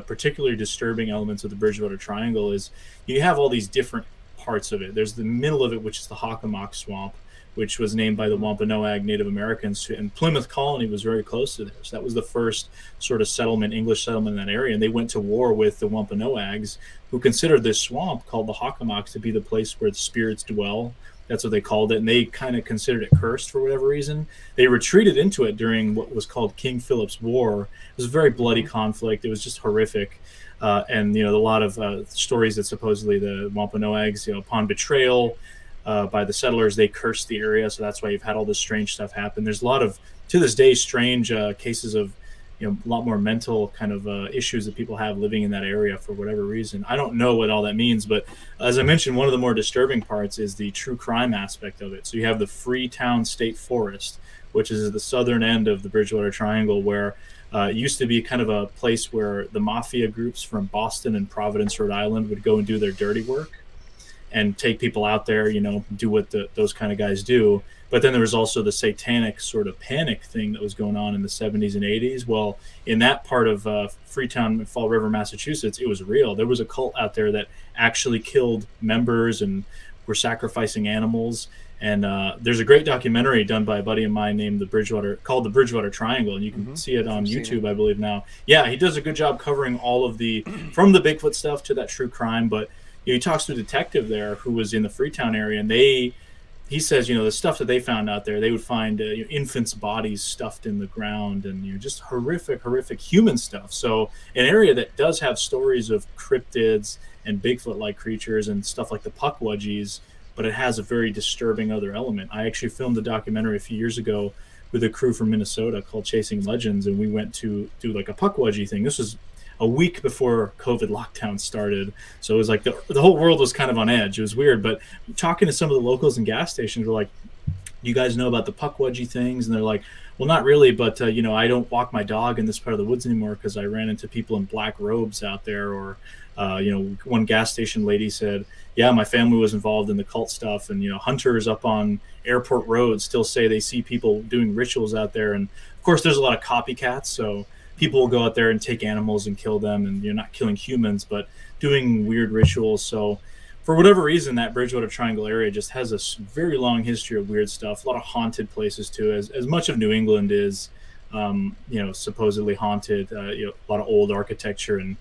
particularly disturbing elements of the Bridgewater Triangle is you have all these different parts of it. There's the middle of it, which is the Hockomock Swamp, which was named by the Wampanoag Native Americans, and Plymouth Colony was very close to there. So that was the first sort of settlement, English settlement in that area, and they went to war with the Wampanoags, who considered this swamp called the Hockomocks to be the place where the spirits dwell. That's what they called it, and they kind of considered it cursed for whatever reason. They retreated into it during what was called King Philip's War. It was a very bloody conflict. It was just horrific. And a lot of stories that supposedly the Wampanoags, upon betrayal by the settlers, they cursed the area, so that's why you've had all this strange stuff happen. There's a lot of, to this day, strange cases of, a lot more mental kind of issues that people have living in that area for whatever reason. I don't know what all that means, but as I mentioned, one of the more disturbing parts is the true crime aspect of it. So you have the Freetown State Forest, which is at the southern end of the Bridgewater Triangle, where it used to be kind of a place where the mafia groups from Boston and Providence, Rhode Island, would go and do their dirty work and take people out there, do what those kind of guys do. But then there was also the satanic sort of panic thing that was going on in the 70s and 80s. Well, in that part of Freetown, Fall River, Massachusetts, it was real. There was a cult out there that actually killed members and were sacrificing animals. And there's a great documentary done by a buddy of mine named called the Bridgewater Triangle, and you can see it on YouTube, I believe now. Yeah, he does a good job covering all of from the Bigfoot stuff to that true crime. But he talks to a detective there who was in the Freetown area, and he says, the stuff that they found out there, they would find infants' bodies stuffed in the ground, and just horrific human stuff. So an area that does have stories of cryptids and Bigfoot-like creatures and stuff like the puckwudgies, but it has a very disturbing other element. I actually filmed a documentary a few years ago with a crew from Minnesota called Chasing Legends, and we went to do like a puckwudgie thing. This was a week before COVID lockdown started. So it was like the whole world was kind of on edge. It was weird, but talking to some of the locals and gas stations, were like, you guys know about the puckwudgie things? And they're like, well, not really, but I don't walk my dog in this part of the woods anymore because I ran into people in black robes out there. Or one gas station lady said, yeah, my family was involved in the cult stuff, and hunters up on airport roads still say they see people doing rituals out there. And of course there's a lot of copycats, so people will go out there and take animals and kill them, and you're not killing humans, but doing weird rituals. So for whatever reason, that Bridgewater Triangle area just has a very long history of weird stuff, a lot of haunted places too, as much of New England is, supposedly haunted, a lot of old architecture and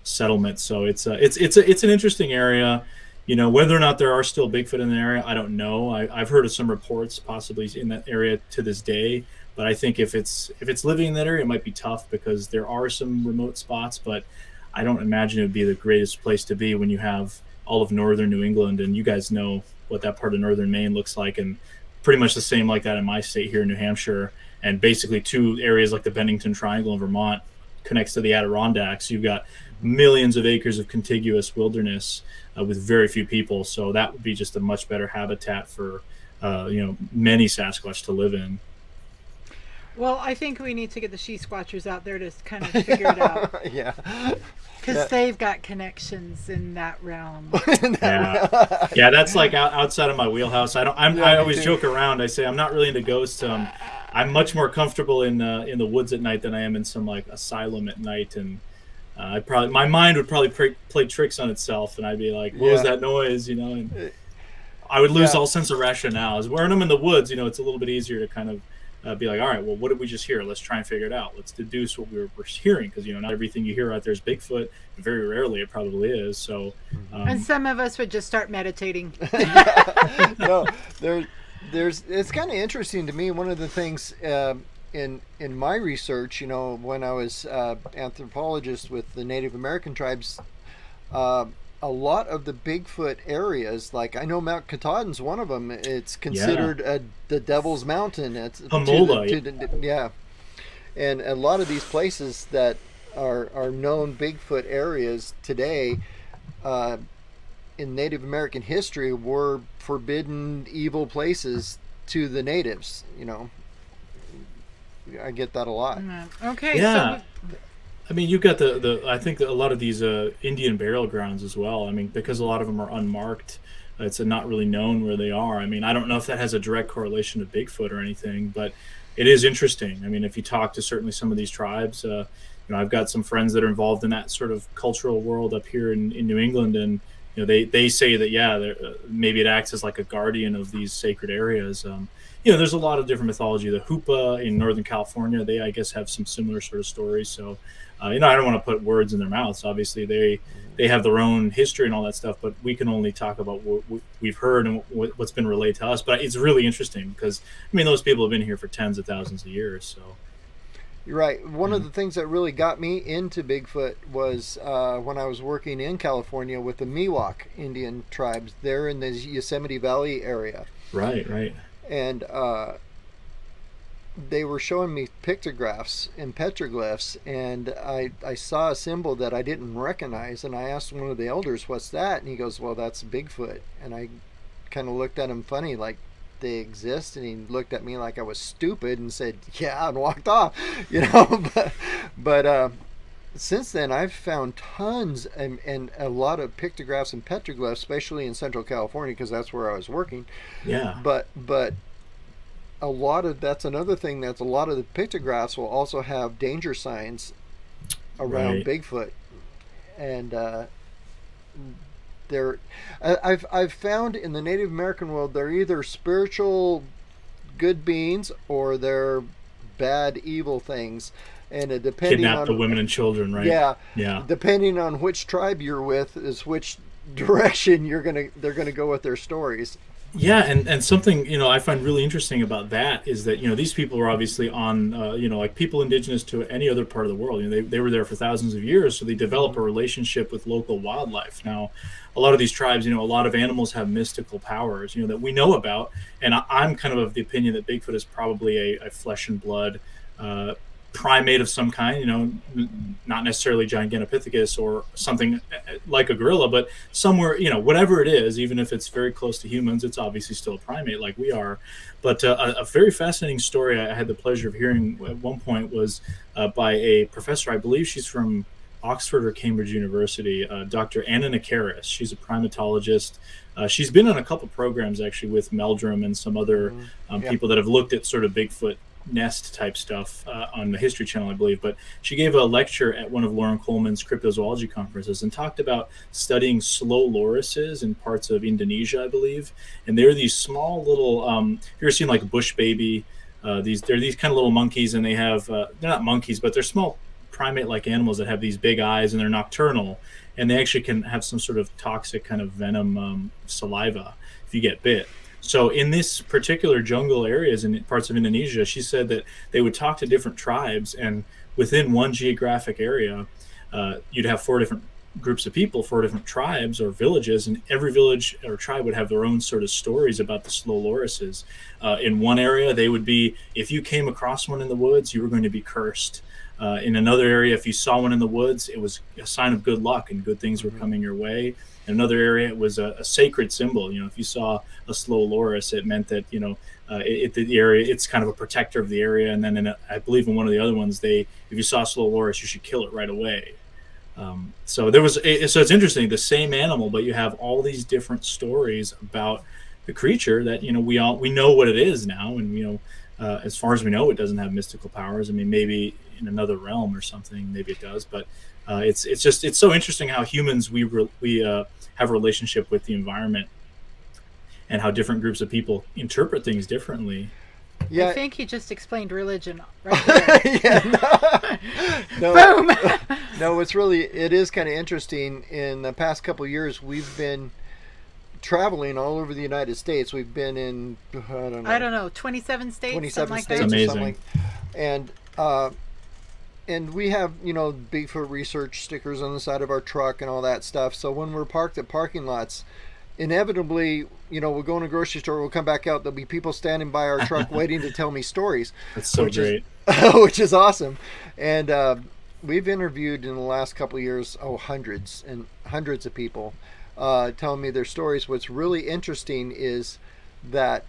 settlements. So it's an interesting area. Whether or not there are still Bigfoot in the area, I don't know. I've heard of some reports possibly in that area to this day. But I think if it's living in that area, it might be tough because there are some remote spots. But I don't imagine it would be the greatest place to be when you have all of northern New England, and you guys know what that part of northern Maine looks like, and pretty much the same like that in my state here in New Hampshire, and basically two areas like the Bennington Triangle in Vermont connects to the Adirondacks. You've got millions of acres of contiguous wilderness with very few people, so that would be just a much better habitat for many Sasquatch to live in. Well, I think we need to get the she squatchers out there to kind of figure it out. Yeah. Because they've got connections in that realm. Yeah, that's like outside of my wheelhouse. I always joke around. I say I'm not really into ghosts. I'm much more comfortable in the woods at night than I am in some like asylum at night. And my mind would probably play tricks on itself, and I'd be like, "What was that noise?" You know, and I would lose all sense of rationale. As when I'm in the woods, it's a little bit easier to kind of be like, all right, well, what did we just hear? Let's try and figure it out. Let's deduce what we're hearing, because not everything you hear out there is Bigfoot. Very rarely it probably is. So, and some of us would just start meditating. No, there's it's kind of interesting to me. One of the things in my research, when I was anthropologist with the Native American tribes, a lot of the Bigfoot areas, like I know Mount Katahdin's one of them. It's considered the Devil's Mountain. It's Hamola, and a lot of these places that are known Bigfoot areas today, in Native American history, were forbidden, evil places to the natives. I get that a lot. Okay. Yeah. So I mean, you've got I think a lot of these Indian burial grounds as well. I mean, because a lot of them are unmarked, it's not really known where they are. I mean, I don't know if that has a direct correlation to Bigfoot or anything, but it is interesting. I mean, if you talk to certainly some of these tribes, I've got some friends that are involved in that sort of cultural world up here in New England, and they say that maybe it acts as like a guardian of these sacred areas. There's a lot of different mythology. The Hoopa in Northern California, they I guess have some similar sort of stories. So, I don't want to put words in their mouths. Obviously, they have their own history and all that stuff, but we can only talk about what we've heard and what's been relayed to us. But it's really interesting because those people have been here for tens of thousands of years. So. You're right. One of the things that really got me into Bigfoot was when I was working in California with the Miwok Indian tribes. They're in the Yosemite Valley area. Right. And they were showing me pictographs and petroglyphs, and I saw a symbol that I didn't recognize, and I asked one of the elders, "What's that?" And he goes, "Well, that's Bigfoot." And I kind of looked at him funny, like, they exist? And he looked at me like I was stupid and said, "Yeah," and walked off. But since then I've found tons and a lot of pictographs and petroglyphs, especially in Central California, because that's where I was working. But a lot of that's another thing, that's a lot of the pictographs will also have danger signs around Bigfoot, and I've found in the Native American world, they're either spiritual good beings or they're bad evil things, and it depending kidnap on the women and children, right? Yeah. Depending on which tribe you're with is which direction they're gonna go with their stories. Yeah, and something I find really interesting about that is that these people are obviously on like people indigenous to any other part of the world. They were there for thousands of years, so they develop a relationship with local wildlife. Now, a lot of these tribes, a lot of animals have mystical powers, that we know about, and I'm kind of the opinion that Bigfoot is probably a flesh and blood primate of some kind, not necessarily Gigantopithecus or something like a gorilla, but somewhere, whatever it is, even if it's very close to humans, it's obviously still a primate like we are. But a very fascinating story I had the pleasure of hearing at one point was by a professor, I believe she's from Oxford or Cambridge University, Dr. Anna Nakaris. She's a primatologist. She's been on a couple programs actually with Meldrum and some other people that have looked at sort of Bigfoot nest type stuff on the History Channel, I believe. But she gave a lecture at one of Lauren Coleman's cryptozoology conferences and talked about studying slow lorises in parts of Indonesia, I believe. And they're these small little, you ever seen like a bush baby? They're these kind of little monkeys, and they have, they're not monkeys, but they're small primate-like animals that have these big eyes, and they're nocturnal, and they actually can have some sort of toxic kind of venom saliva if you get bit. So in this particular jungle areas in parts of Indonesia, she said that they would talk to different tribes, and within one geographic area, you'd have 4 different groups of people, 4 different tribes or villages, and every village or tribe would have their own sort of stories about the slow lorises. In one area, they would be, if you came across one in the woods, you were going to be cursed. In another area, if you saw one in the woods, it was a sign of good luck and good things were coming your way. In another area, it was a sacred symbol. If you saw a slow loris, it meant that, the area, it's kind of a protector of the area. And then I believe in one of the other ones, if you saw a slow loris, you should kill it right away. So it's interesting, the same animal, but you have all these different stories about the creature that, we know what it is now. And, as far as we know, it doesn't have mystical powers. I mean, maybe in another realm or something, maybe it does, but it's so interesting how humans, we have a relationship with the environment and how different groups of people interpret things differently. Yeah. I think he just explained religion right there. Yeah, no. Boom. No, it is kind of interesting. In the past couple of years, we've been traveling all over the United States. We've been in, I don't know, 27 states, 27 like states that. Amazing. Or something and we have, Bigfoot research stickers on the side of our truck and all that stuff. So when we're parked at parking lots, inevitably, we'll go in a grocery store, we'll come back out, there'll be people standing by our truck waiting to tell me stories. That's so great. Which is awesome. And we've interviewed in the last couple of years, hundreds and hundreds of people telling me their stories. What's really interesting is that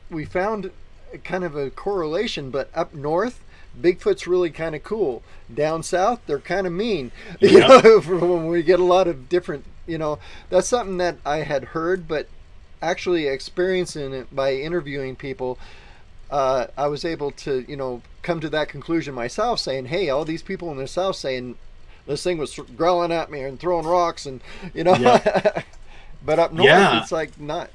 we found kind of a correlation, but up north, Bigfoot's really kind of cool. Down south, they're kind of mean. When we get a lot of different, that's something that I had heard, but actually experiencing it by interviewing people, I was able to, come to that conclusion myself, saying, hey, all these people in the south saying this thing was growling at me and throwing rocks and, but up north, it's like not.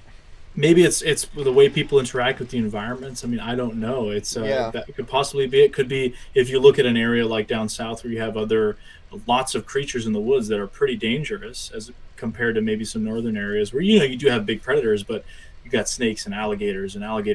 Maybe it's the way people interact with the environments. I mean, I don't know. It's that could possibly be. It could be if you look at an area like down south where you have lots of creatures in the woods that are pretty dangerous as compared to maybe some northern areas where you do have big predators, but you got snakes and alligator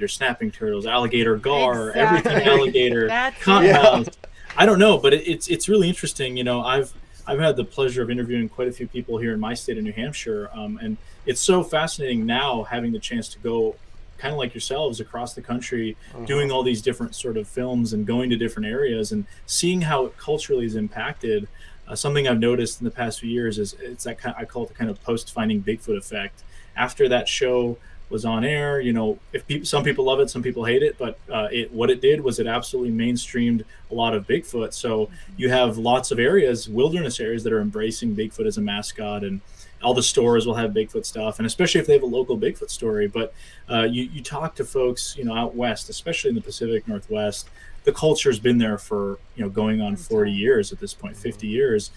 snapping turtles, alligator gar, everything alligator, cottonmouths. I don't know, but it's really interesting. I've had the pleasure of interviewing quite a few people here in my state of New Hampshire, and it's so fascinating now having the chance to go kind of like yourselves across the country, doing all these different sort of films and going to different areas and seeing how it culturally is impacted. Something I've noticed in the past few years is it's that I call it the kind of post-Finding Bigfoot effect. After that show was on air, some people love it, some people hate it, but what it did was it absolutely mainstreamed a lot of Bigfoot. So you have lots of areas, wilderness areas, that are embracing Bigfoot as a mascot, and all the stores will have Bigfoot stuff, and especially if they have a local Bigfoot story. But you talk to folks, out west, especially in the Pacific Northwest, the culture's been there for, going on 40 years at this point, 50 years.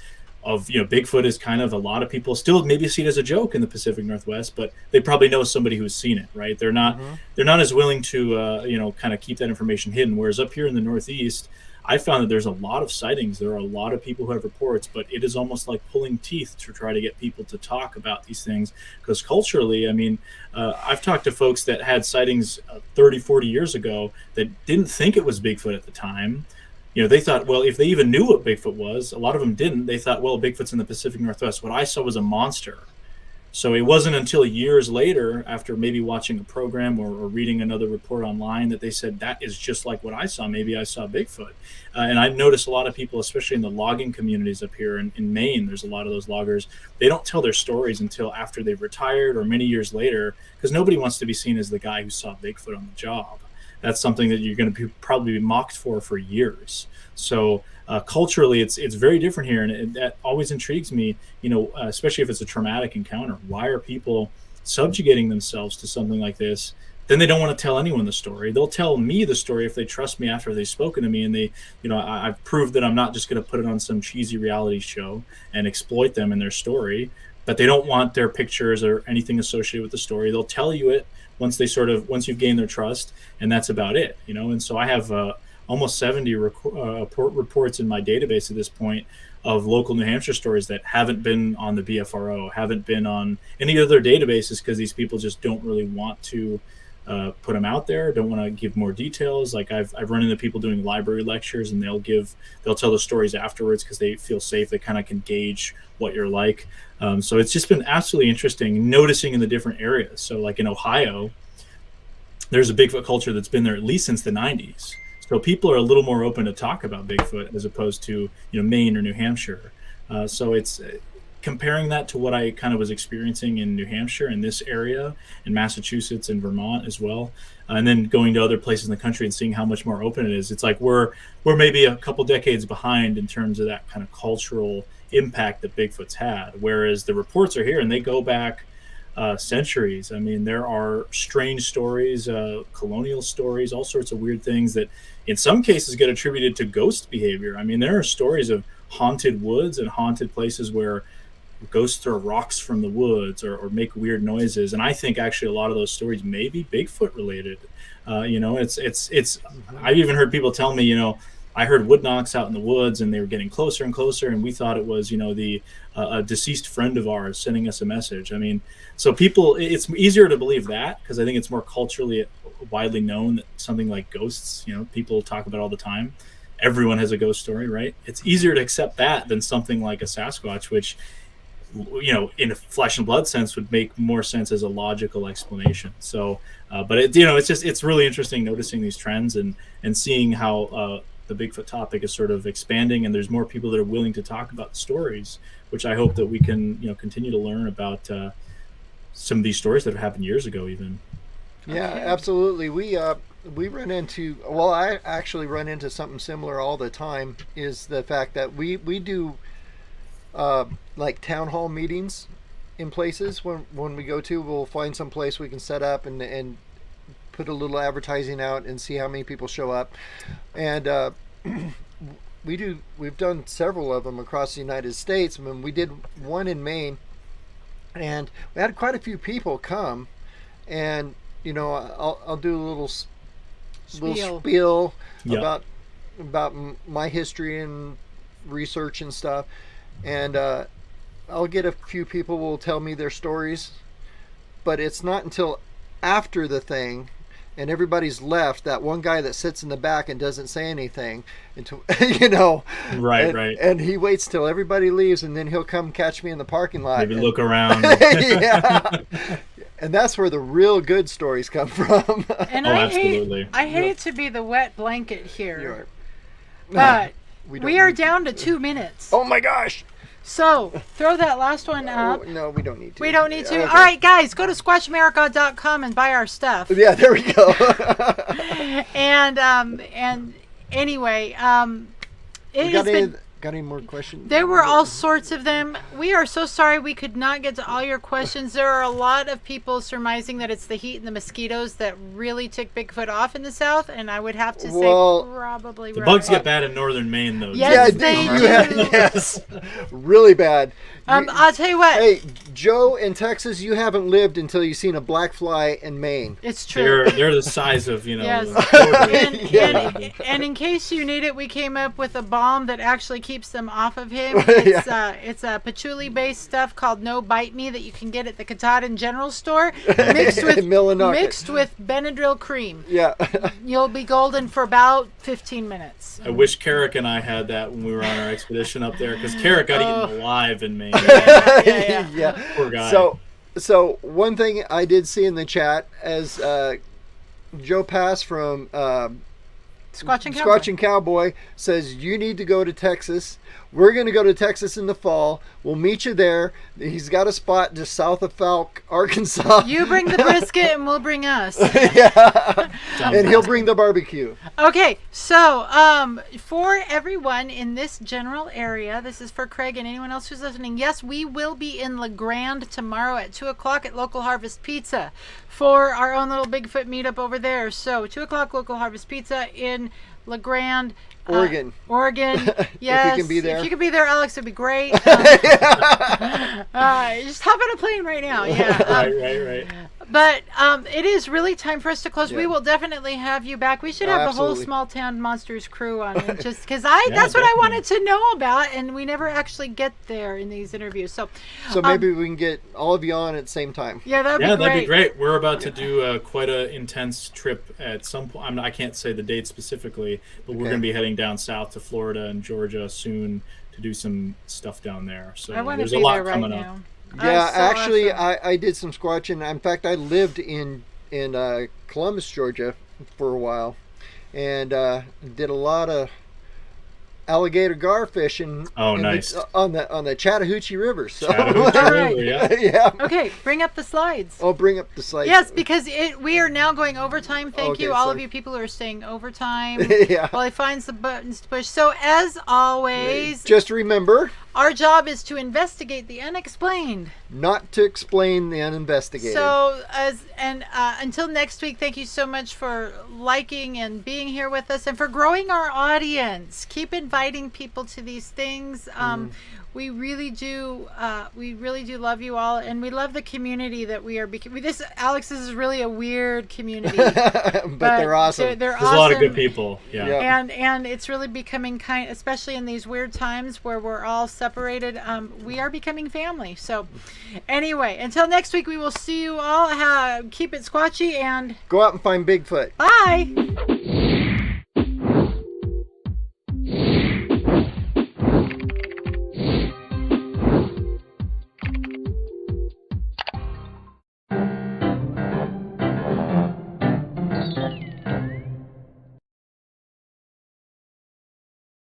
Bigfoot is kind of, a lot of people still maybe see it as a joke in the Pacific Northwest, but they probably know somebody who's seen it, right? They're not as willing to kind of keep that information hidden. Whereas up here in the Northeast, I found that there's a lot of sightings. There are a lot of people who have reports, but it is almost like pulling teeth to try to get people to talk about these things. Because culturally, I mean, I've talked to folks that had sightings 30, 40 years ago that didn't think it was Bigfoot at the time. They thought, well, if they even knew what Bigfoot was, a lot of them didn't. They thought, well, Bigfoot's in the Pacific Northwest. What I saw was a monster. So it wasn't until years later, after maybe watching a program or reading another report online, that they said, that is just like what I saw. Maybe I saw Bigfoot. And I've noticed a lot of people, especially in the logging communities up here in Maine, there's a lot of those loggers, they don't tell their stories until after they've retired or many years later, because nobody wants to be seen as the guy who saw Bigfoot on the job. That's something that you're going to probably be mocked for years. So culturally, it's very different here, and that always intrigues me. Especially if it's a traumatic encounter. Why are people subjugating themselves to something like this? Then they don't want to tell anyone the story. They'll tell me the story if they trust me after they've spoken to me, and I've proved that I'm not just going to put it on some cheesy reality show and exploit them in their story. But they don't want their pictures or anything associated with the story. They'll tell you it once you've gained their trust, and that's about it. And so I have almost 70 reports in my database at this point of local New Hampshire stories that haven't been on the BFRO, haven't been on any other databases, because these people just don't really want to put them out there. Don't want to give more details. Like I've run into people doing library lectures, and they'll tell the stories afterwards because they feel safe. They kind of can gauge what you're like. So it's just been absolutely interesting noticing in the different areas. So like in Ohio, there's a Bigfoot culture that's been there at least since the 90s. So people are a little more open to talk about Bigfoot as opposed to Maine or New Hampshire. So it's comparing that to what I kind of was experiencing in New Hampshire, in this area, in Massachusetts and Vermont as well, and then going to other places in the country and seeing how much more open it is. It's like we're maybe a couple decades behind in terms of that kind of cultural impact that Bigfoot's had, whereas the reports are here and they go back centuries. I mean, there are strange stories, colonial stories, all sorts of weird things that in some cases get attributed to ghost behavior. I mean, there are stories of haunted woods and haunted places where ghosts throw rocks from the woods or make weird noises. And I think actually a lot of those stories may be Bigfoot related. It's I've even heard people tell me, I heard wood knocks out in the woods and they were getting closer and closer, and we thought it was, a deceased friend of ours sending us a message. I mean, so it's easier to believe that because I think it's more culturally widely known that something like ghosts, people talk about all the time. Everyone has a ghost story, right? It's easier to accept that than something like a Sasquatch, which, in a flesh and blood sense would make more sense as a logical explanation. So, but it's really interesting noticing these trends and seeing how the Bigfoot topic is sort of expanding, and there's more people that are willing to talk about stories, which I hope that we can, continue to learn about some of these stories that have happened years ago even. Yeah, absolutely. We run into, I actually run into something similar all the time, is the fact that we do like town hall meetings in places when we go to. We'll find some place we can set up and put a little advertising out and see how many people show up. And we've done several of them across the United States. I mean, we did one in Maine, and we had quite a few people come. And I'll do a little spiel Yep. about my history and research and stuff. And I'll get a few people will tell me their stories, but it's not until after the thing and everybody's left, that one guy that sits in the back and doesn't say anything until right, and he waits till everybody leaves, and then he'll come catch me in the parking lot, maybe look around. Yeah. And that's where the real good stories come from. And absolutely. I hate to be the wet blanket here, Right. but we are down to 2 minutes. Oh my gosh. So throw that last one up. No, we don't need to. We don't need to. Okay. All right, guys, go to squatchamerica.com and buy our stuff. Yeah, there we go. And anyway, it has been. Got any more questions? There were all sorts of them. We are so sorry we could not get to all your questions. There are a lot of people surmising that it's the heat and the mosquitoes that really tick Bigfoot off in the South, and I would have to say probably the right. bugs get bad in northern Maine, though. Yes, they do. Yes, really bad. I'll tell you what. Hey, Joe, in Texas, you haven't lived until you've seen a black fly in Maine. It's true. They're the size of, Yes. And in case you need it, we came up with a balm that actually keeps them off of him. It's a patchouli-based stuff called No Bite Me that you can get at the Katahdin General Store, mixed with Benadryl cream. Yeah. You'll be golden for about 15 minutes. I wish Carrick and I had that when we were on our expedition up there, because Carrick got eaten alive in Maine. Yeah. Poor guy. So one thing I did see in the chat as Joe Pass from Squatch and Cowboy says, you need to go to Texas. We're going to go to Texas in the fall. We'll meet you there. He's got a spot just south of Falk, Arkansas. You bring the brisket and we'll bring us. Yeah. And he'll bring the barbecue. Okay, so for everyone in this general area, this is for Craig and anyone else who's listening. Yes, we will be in La Grande tomorrow at 2 o'clock at Local Harvest Pizza for our own little Bigfoot meetup over there. So 2 o'clock Local Harvest Pizza in La Grande, Oregon. Yes. If you can be there. If you could be there, Alex, it'd be great. Just hop on a plane right now. Yeah. Right. But it is really time for us to close. Yeah. We will definitely have you back. We should have the whole Absolutely. Small Town Monsters crew on it, just because that's what I wanted to know about, and we never actually get there in these interviews. So maybe we can get all of you on at the same time. yeah, that'd be great. That'd be great. We're about to do quite an intense trip at some point. I can't say the date specifically, but we're going to be heading down south to Florida and Georgia soon to do some stuff down there. So I want to there's be a lot there right coming now. up. Yeah, So actually, awesome. I did some squatching. In fact, I lived in Columbus, Georgia, for a while, and did a lot of alligator gar fishing. Oh, nice. On the Chattahoochee River. So Chattahoochee Right. River, yeah. yeah. Okay, bring up the slides. I'll bring up the site. Yes, because we are now going overtime. Thank Okay, you, all of sorry. you people who are staying overtime. Yeah. While he finds the buttons to push. So as always, Just remember, our job is to investigate the unexplained. not to explain the uninvestigated. So until next week, thank you so much for liking and being here with us, and for growing our audience. Keep inviting people to these things. We really do. We really do love you all, and we love the community that we are. This is really a weird community, but they're awesome. They're There's awesome. a lot of good people. Yeah. Yeah. And it's really becoming kind, especially in these weird times where we're all separated. We are becoming family. So, anyway, until next week, we will see you all. Keep it squatchy and Go out and find Bigfoot. bye.